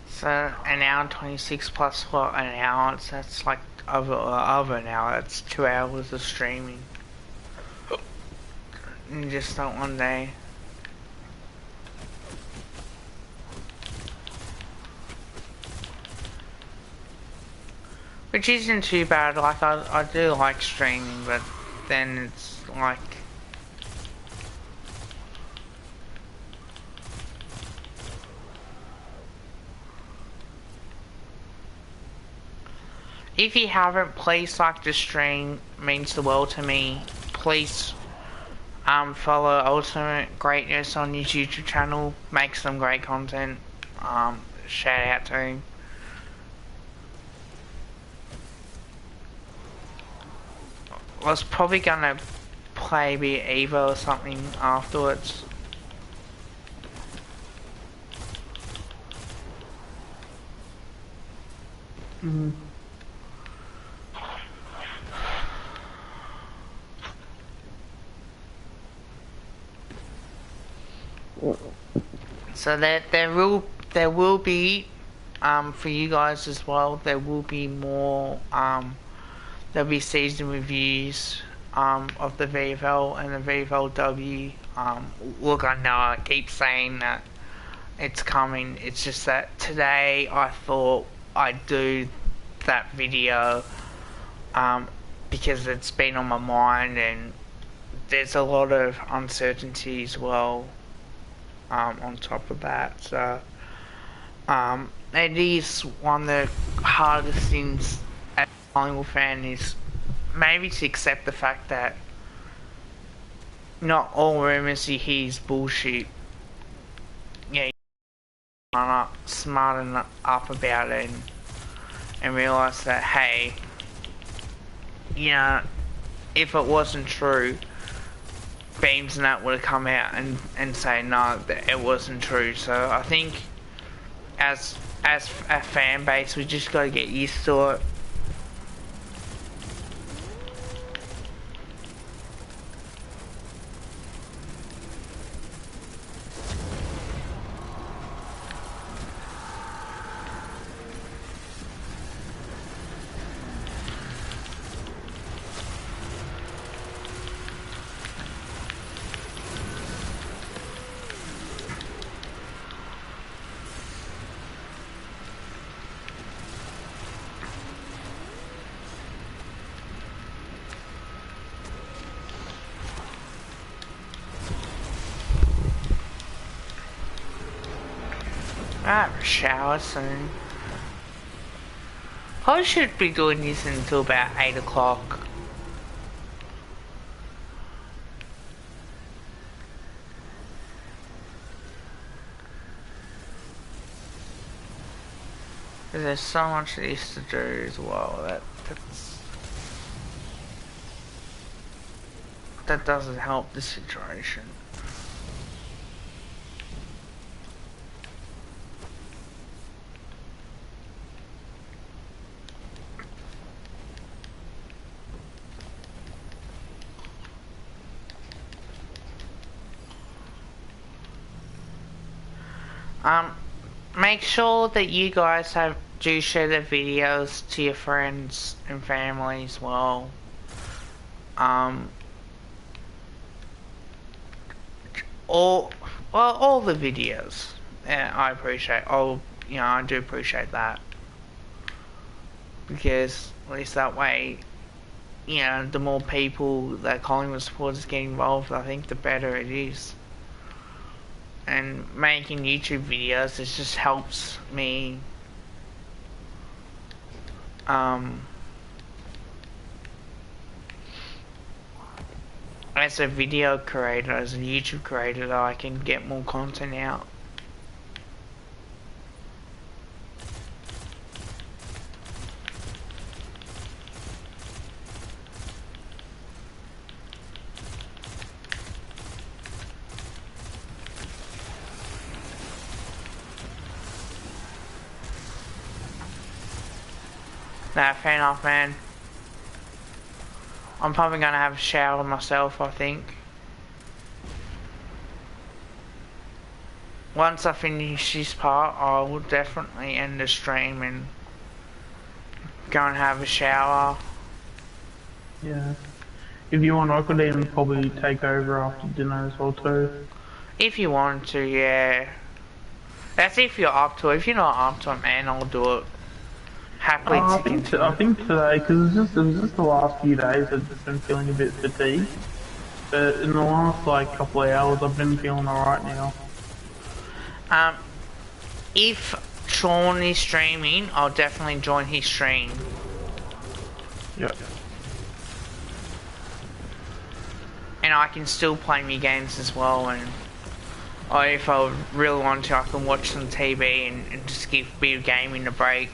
So, an hour and 26 plus what, an hour, so that's like over an hour, that's 2 hours of streaming. In just that one day. Which isn't too bad, like I do like streaming, but then it's like... If you haven't, please like the stream, means the world to me. Please follow Ultimate Greatness on his YouTube channel, makes some great content. Shout out to him. I was probably gonna play a bit Evo or something afterwards. Mm. So there will be for you guys as well. There will be more. There'll be season reviews of the VFL and the VFLW. Look, I know I keep saying that it's coming. It's just that today I thought I'd do that video because it's been on my mind, and there's a lot of uncertainty as well on top of that. So it is one of the hardest things as a Collingwood fan is maybe to accept the fact that not all rumours you hear is bullshit. Yeah, you're not smart enough up about it and realise that, hey, you know, if it wasn't true, Beams and that would have come out and say no, that it wasn't true. So I think as a fan base, we just got to get used to it. I have a shower soon. Probably should be doing this until about 8 o'clock. There's so much that is to do as well. That doesn't help the situation. Make sure that you guys do share the videos to your friends and family as well. All the videos. Yeah, I appreciate. I do appreciate that, because at least that way, the more people that Collingwood supporters get involved, I think the better it is. And making YouTube videos, it just helps me as a video creator, as a YouTube creator, that I can get more content out. Nah, fair enough, man. I'm probably gonna have a shower myself, I think. Once I finish this part, I will definitely end the stream and go and have a shower. Yeah. If you want, I could even probably take over after dinner as well too. If you want to, yeah. That's if you're up to it. If you're not up to it, man, I'll do it. Happily I think today, because it was just the last few days I've just been feeling a bit fatigued. But in the last couple of hours, I've been feeling alright now. If Sean is streaming, I'll definitely join his stream. Yep. And I can still play me games as well, and or if I really want to, I can watch some TV and just give a bit of gaming a break.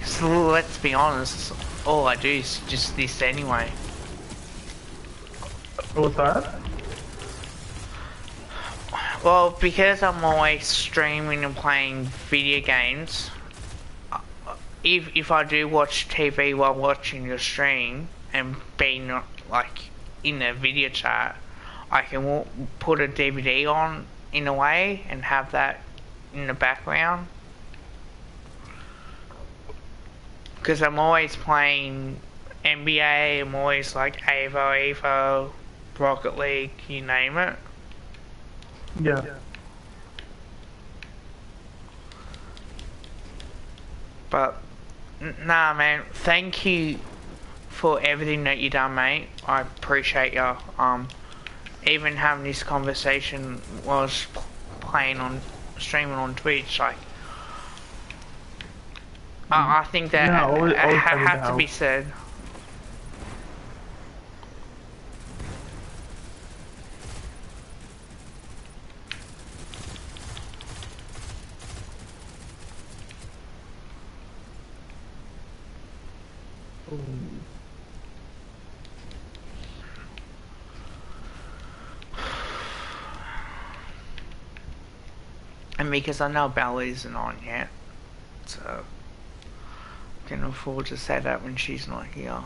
So let's be honest, all I do is just this anyway. What's that? Well, because I'm always streaming and playing video games, if I do watch TV while watching your stream and being in a video chat, I can put a DVD on in a way and have that in the background. Because I'm always playing NBA, I'm always like Evo, Rocket League, you name it. Yeah. But, nah man, thank you for everything that you done, mate. I appreciate you. Even having this conversation was streaming on Twitch, I think that has to be said. And because I know Bella isn't on yet, so I can afford to say that when she's not here.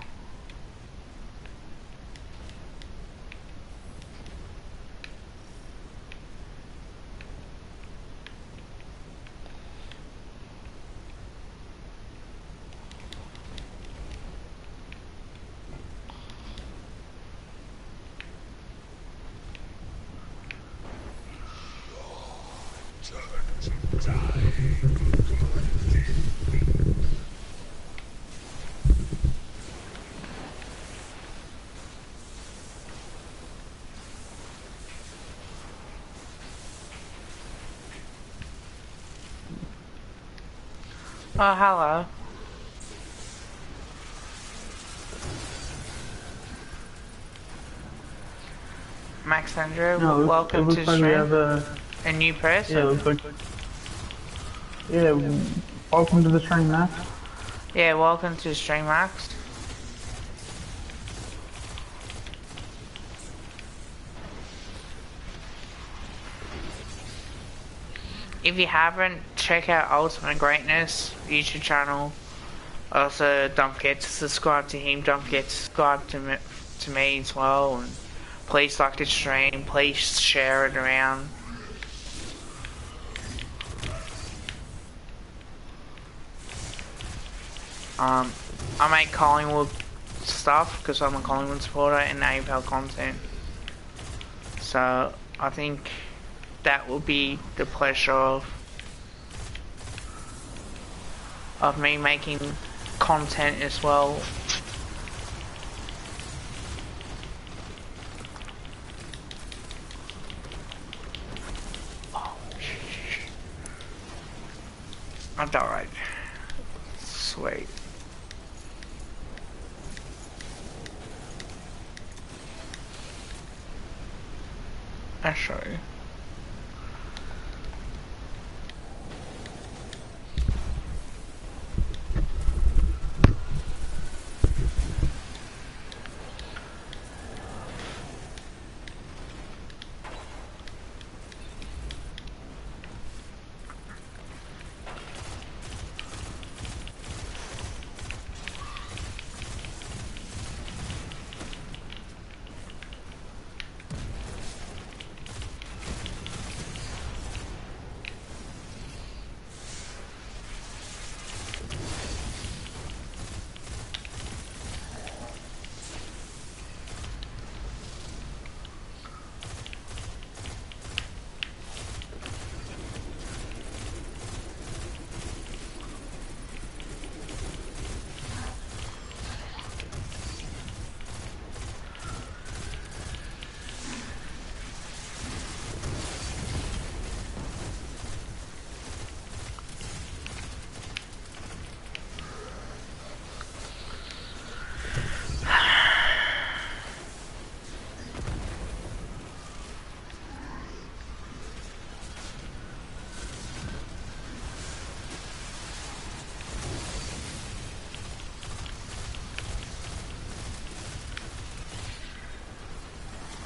Oh, hello. Max Andrew, No, welcome to the like stream. A new Yeah, it person? looks like. Yeah, welcome to the stream, Max. Yeah, welcome to Stream Max. If you haven't, check out Ultimate Greatness YouTube channel. Also, don't forget to subscribe to him. Don't forget to subscribe to me as well. And please like the stream. Please share it around. I make Collingwood stuff because I'm a Collingwood supporter and AFL content. So I think that will be the pleasure of me making content as well. Oh, I died. Sweet. I'll show you.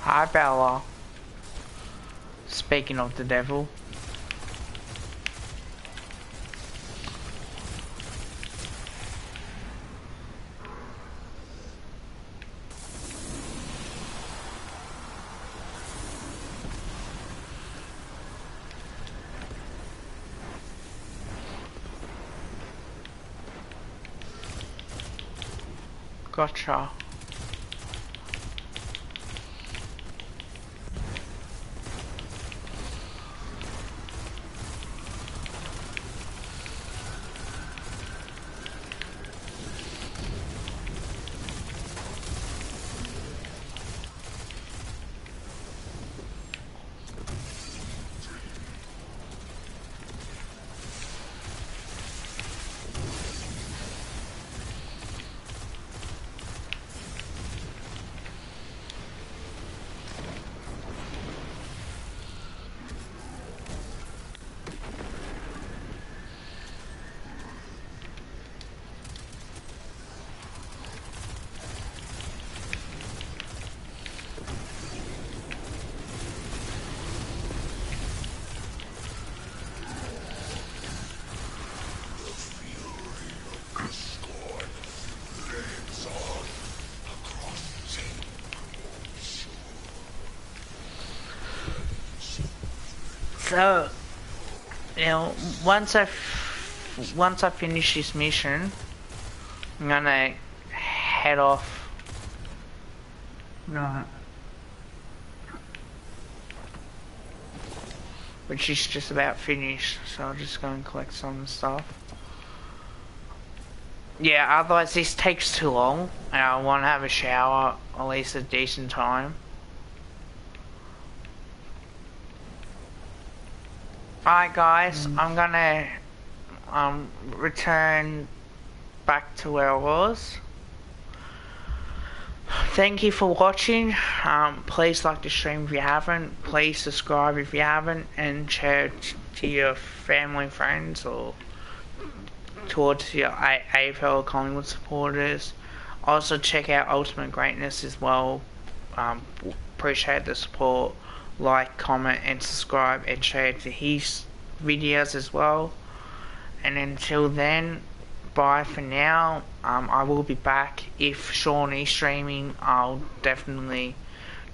Hi Bella. Speaking of the devil. Gotcha. So, you know, once I finish this mission, I'm gonna head off. Right. Which is just about finished, so I'll just go and collect some stuff. Yeah, otherwise this takes too long, and I want to have a shower at least a decent time. Alright guys, I'm gonna return back to where I was. thank you for watching. Please like the stream if you haven't. Please subscribe if you haven't, and share it to your family, friends, or towards your AFL Collingwood supporters. Also check out Ultimate Greatness as well. Appreciate the support. Like, comment, and subscribe, and share to his videos as well. And until then, bye for now. I will be back. If Sean is streaming, I'll definitely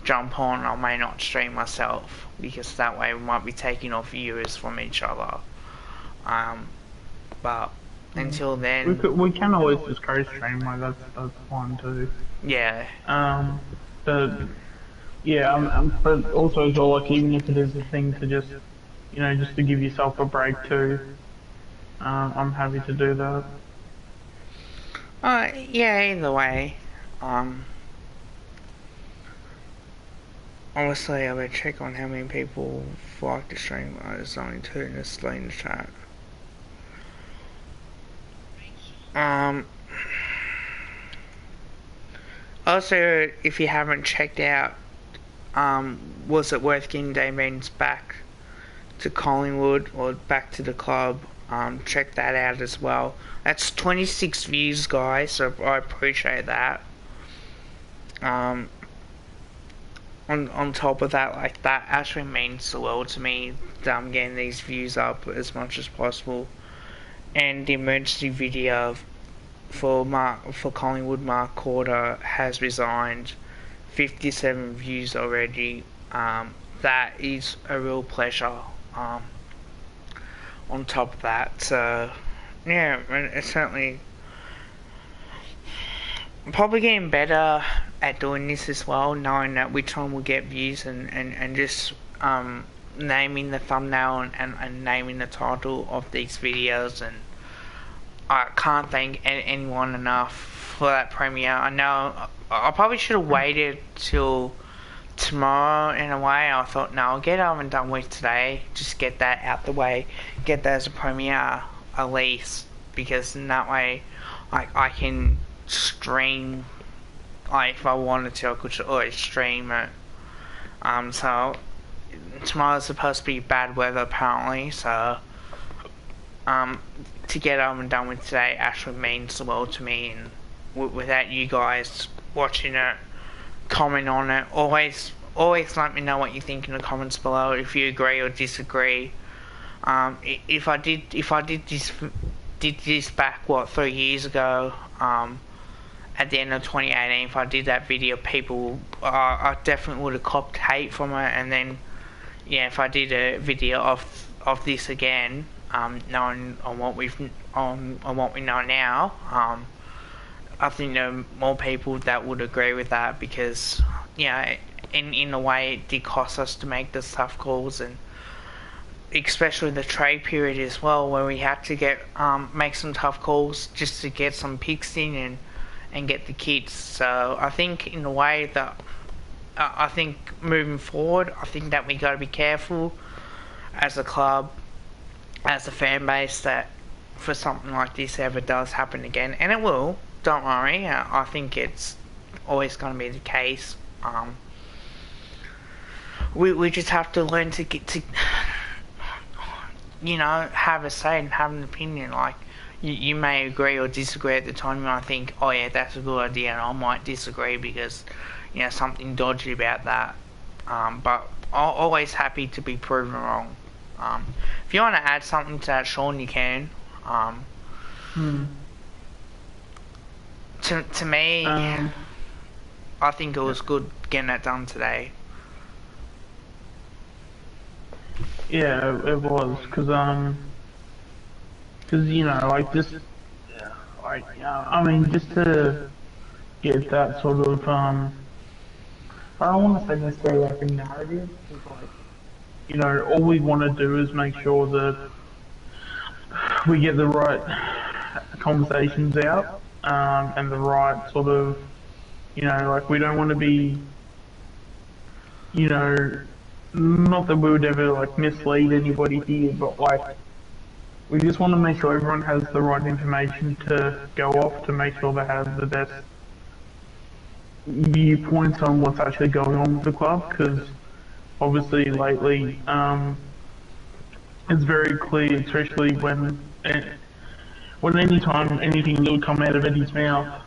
jump on. I may not stream myself, because that way we might be taking off viewers from each other. But until then, we can always just co-stream, like that's fine too. yeah. But yeah, but also as well, like even if it is a thing to just, you know, just to give yourself a break too, I'm happy to do that. Yeah, either way. Honestly, I better check on how many people like the stream. There's only 2 in the chat. Also, if you haven't checked out, was it worth getting Damien's back to Collingwood or back to the club? Check that out as well. That's 26 views, guys, so I appreciate that. On top of that, like, that actually means the world to me, that I'm getting these views up as much as possible. And the emergency video for Collingwood, Mark Corder has resigned. 57 views already. That is a real pleasure. On top of that, so yeah, it's certainly probably getting better at doing this as well, knowing that which one will get views, and just naming the thumbnail and naming the title of these videos. And I can't thank anyone enough for that premiere. I know I probably should have waited till tomorrow in a way. I thought, no, I'll get it over and done with today, just get that out the way, get that as a premiere at least, because in that way I can stream, like if I wanted to I could always stream it. So tomorrow's supposed to be bad weather apparently, so to get over and done with today actually means the world to me. And without you guys watching it, comment on it, always let me know what you think in the comments below, if you agree or disagree. If I did this back 3 years ago, at the end of 2018, if I did that video, people, I definitely would have copped hate from it. And then yeah, if I did a video of this again, knowing on what we know now, I think there are more people that would agree with that, because yeah, in a way it did cost us to make the tough calls, and especially the trade period as well, where we had to make some tough calls just to get some picks in and get the kids. So I think in a way that I think moving forward, I think that we got to be careful as a club, as a fan base, that for something like this ever does happen again, and it will. Don't worry. I think it's always going to be the case. We just have to learn to get to, you know, have a say and have an opinion. Like, you may agree or disagree at the time. You might think, oh yeah, that's a good idea, and I might disagree because, you know, something dodgy about that. But I'm always happy to be proven wrong. If you want to add something to that, Sean, you can. To me, I think it was good getting that done today. Yeah, it was, cause you know, like just, like, I mean, just to get that sort of, I don't want to say necessarily like a narrative, cause like, you know, all we want to do is make sure that we get the right conversations out, and the right sort of, you know, like we don't want to be, you know, not that we would ever like mislead anybody here, but like we just want to make sure everyone has the right information to go off to make sure they have the best, viewpoints on what's actually going on with the club, because obviously lately it's very clear, especially when any time anything that would come out of Eddie's mouth,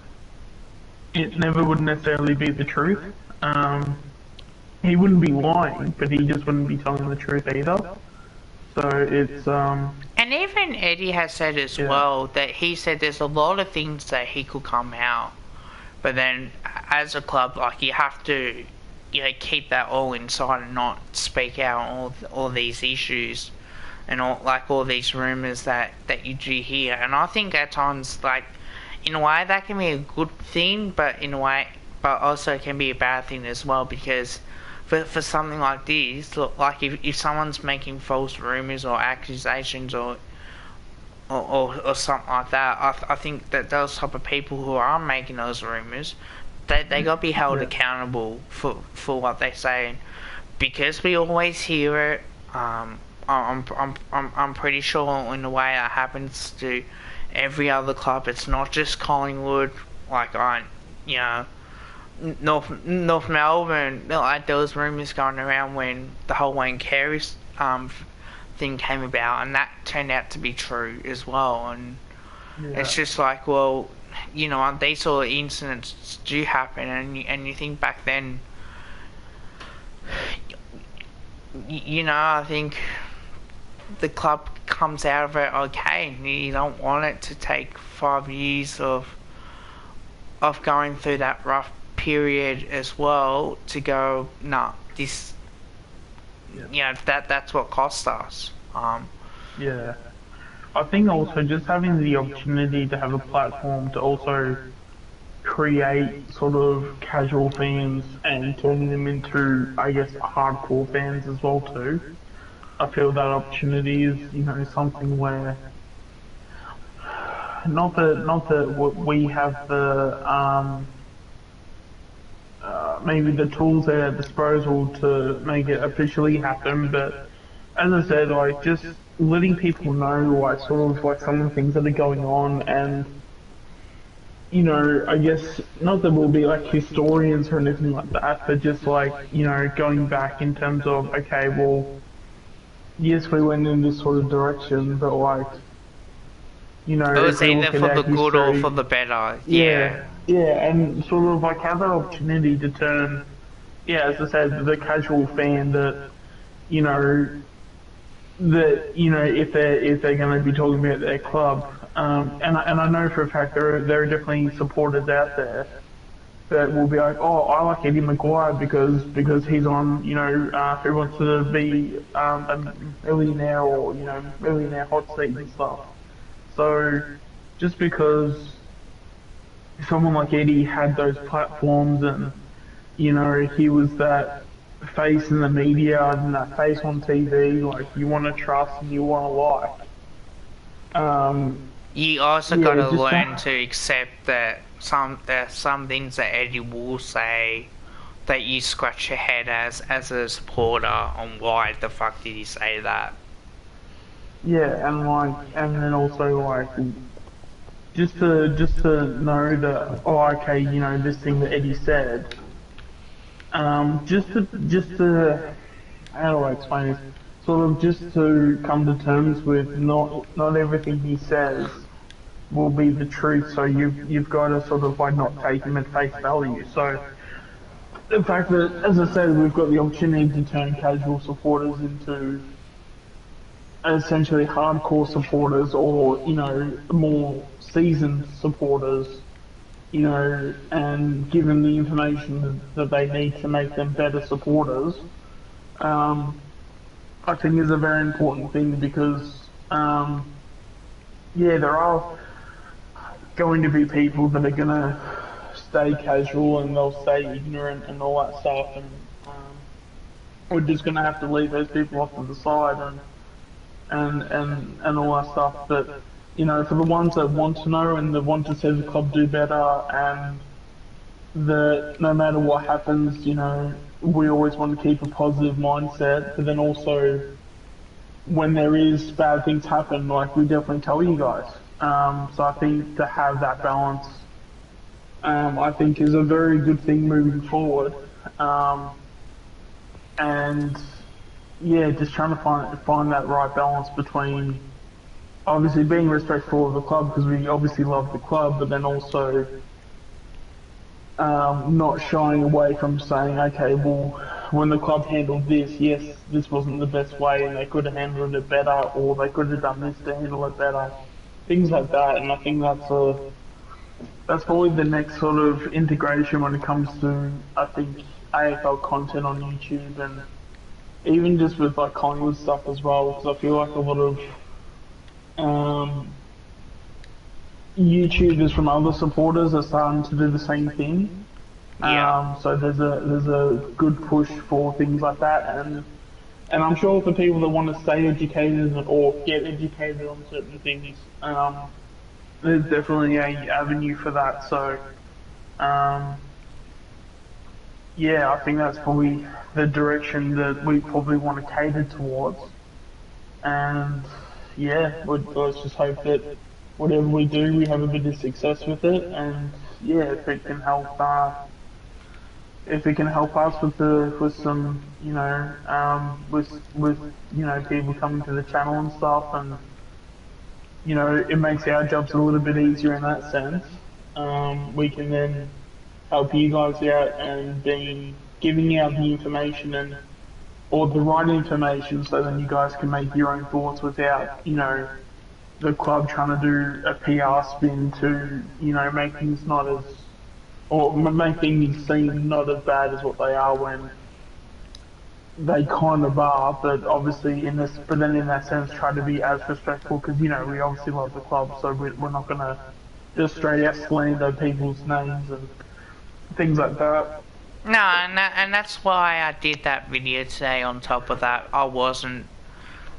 it never would necessarily be the truth. He wouldn't be lying, but he just wouldn't be telling the truth either. So it's And even Eddie has said as yeah. well that he said there's a lot of things that he could come out, but then as a club, like you have to, keep that all inside and not speak out all these issues and all these rumors that you do hear. And I think at times, like, in a way that can be a good thing, but also can be a bad thing as well, because for something like this, like if someone's making false rumors or accusations or something like that, I think that those type of people who are making those rumors, they got to be held accountable for what they say. And because we always hear it, I'm pretty sure in the way that happens to every other club. It's not just Collingwood. Like North Melbourne, like there was rumours going around when the whole Wayne Carey thing came about, and that turned out to be true as well. And it's just like, well, these sort of incidents do happen, and you think back then, I think the club comes out of it okay. You don't want it to take 5 years of going through that rough period as well to go, nah, this, that's what cost us. Yeah. I think also just having the opportunity to have a platform to also create sort of casual fans and turning them into, I guess, hardcore fans as well too. I feel that opportunity is, something where not that we have the maybe the tools at our disposal to make it officially happen, but as I said, like just letting people know like sort of like some of the things that are going on, and I guess not that we'll be like historians or anything like that, but just like going back in terms of, okay, well, yes, we went in this sort of direction, but like it was if we either look at for our the good or history, for the better. yeah, and sort of like have that opportunity to turn, as I said, the casual fan that, if they're going to be talking about their club, and I know for a fact there are definitely supporters out there that will be like, oh, I like Eddie Maguire because he's on, who wants to be a millionaire or millionaire hot seat and stuff. So just because someone like Eddie had those platforms and he was that face in the media and that face on TV, like you want to trust and you want to like. You also got to learn to accept that there's some things that Eddie will say that you scratch your head as a supporter on why the fuck did he say that. Yeah, and then also like just to know that, oh, okay, this thing that Eddie said. Just to how do I explain this? Sort of just to come to terms with not everything he says will be the truth. So you've got to sort of like not take him at face value. So the fact that, as I said, we've got the opportunity to turn casual supporters into essentially hardcore supporters, or more seasoned supporters, and give them the information that they need to make them better supporters, I think is a very important thing, because there are going to be people that are going to stay casual and they'll stay ignorant and all that stuff, and we're just going to have to leave those people off to the side and all that stuff. But for the ones that want to know and that want to see the club do better, and that no matter what happens, we always want to keep a positive mindset. But then also, when there is bad things happen, like we definitely tell you guys. So I think to have that balance I think is a very good thing moving forward. Um, and yeah, just trying to find that right balance between obviously being respectful of the club because we obviously love the club, but then also not shying away from saying, okay, well, when the club handled this, yes, this wasn't the best way, and they could have handled it better, or they could have done this to handle it better, things like that. And I think that's probably the next sort of integration when it comes to, I think, AFL content on YouTube and even just with like Collingwood stuff as well, because I feel like a lot of um, YouTubers from other supporters are starting to do the same thing. Yeah. So there's a good push for things like that, and I'm sure for people that want to stay educated or get educated on certain things, there's definitely a avenue for that. So um, yeah, I think that's probably the direction that we probably want to cater towards. And yeah, let's just hope that whatever we do, we have a bit of success with it. And yeah, if it can help us with some, with people coming to the channel and stuff, and it makes our jobs a little bit easier in that sense. We can then help you guys out and being giving out the information and or the right information so then you guys can make your own thoughts without, the club trying to do a PR spin to, make things not as or make things seem not as bad as what they are when they kind of are, but obviously but then in that sense try to be as respectful because, we obviously love the club, so we're not going to just straight out slander people's names and things like that. No, and that's why I did that video today. On top of that, I wasn't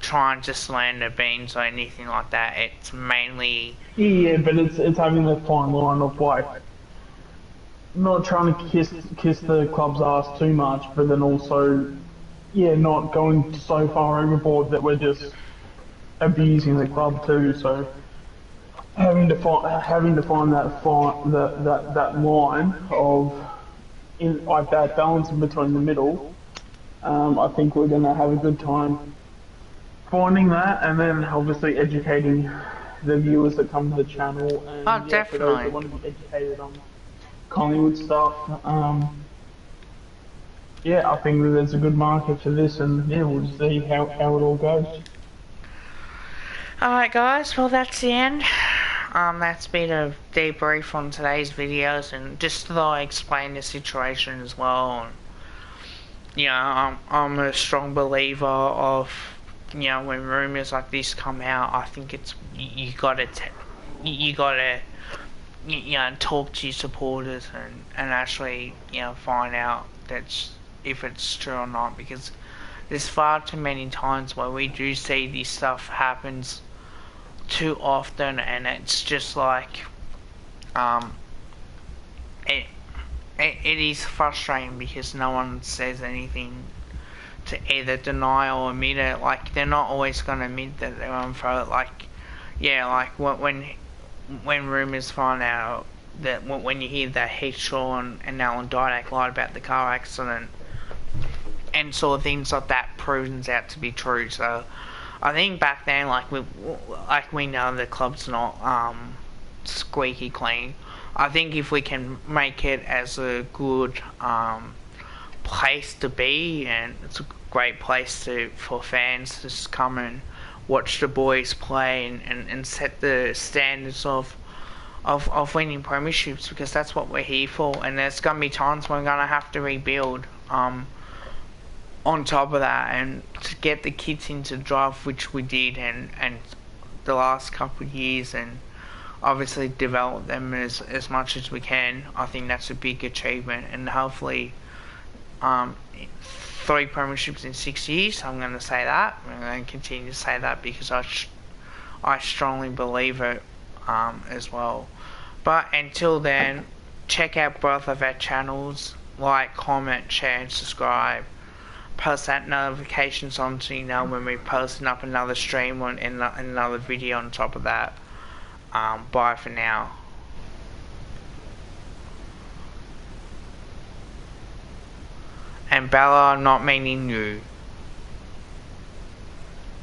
trying to slander beans or anything like that. It's mainly Yeah, but it's having the fine line of like not trying to kiss the club's ass too much, but then also yeah, not going so far overboard that we're just abusing the club too. So having to find that line of in like that balance in between the middle. I think we're going to have a good time finding that, and then obviously educating the viewers that come to the channel, oh, and yeah, for those that definitely. want to be educated on Collingwood stuff. Yeah, I think that there's a good market for this, and yeah, we'll just see how it all goes. Alright guys, well that's the end. That's been a debrief on today's videos and just to explain the situation as well. And, I'm a strong believer of, when rumours like this come out, I think it's, you gotta talk to your supporters and actually, find out if it's true or not, because there's far too many times where we do see this stuff happens too often, and it's just like it is frustrating because no one says anything to either deny or admit it. Like, they're not always going to admit that they're on throw it. Like, yeah, like when rumours find out that when you hear that Heath Shaw and Alan Didak lied about the car accident and sort of things like that proves out to be true. So I think back then, we know the club's not squeaky clean. I think if we can make it as a good place to be, and it's a great place for fans to just come and watch the boys play and set the standards of winning premierships, because that's what we're here for. And there's going to be times when we're going to have to rebuild. On top of that, and to get the kids into draft, which we did, and the last couple of years, and obviously develop them as much as we can, I think that's a big achievement. And hopefully 3 premierships in 6 years, I'm going to say that. I'm going to continue to say that because I strongly believe it as well. But until then, check out both of our channels, like, comment, share and subscribe. Post that notifications on so you know when we're posting up another stream and another video on top of that. Bye for now. and Bella not meaning you.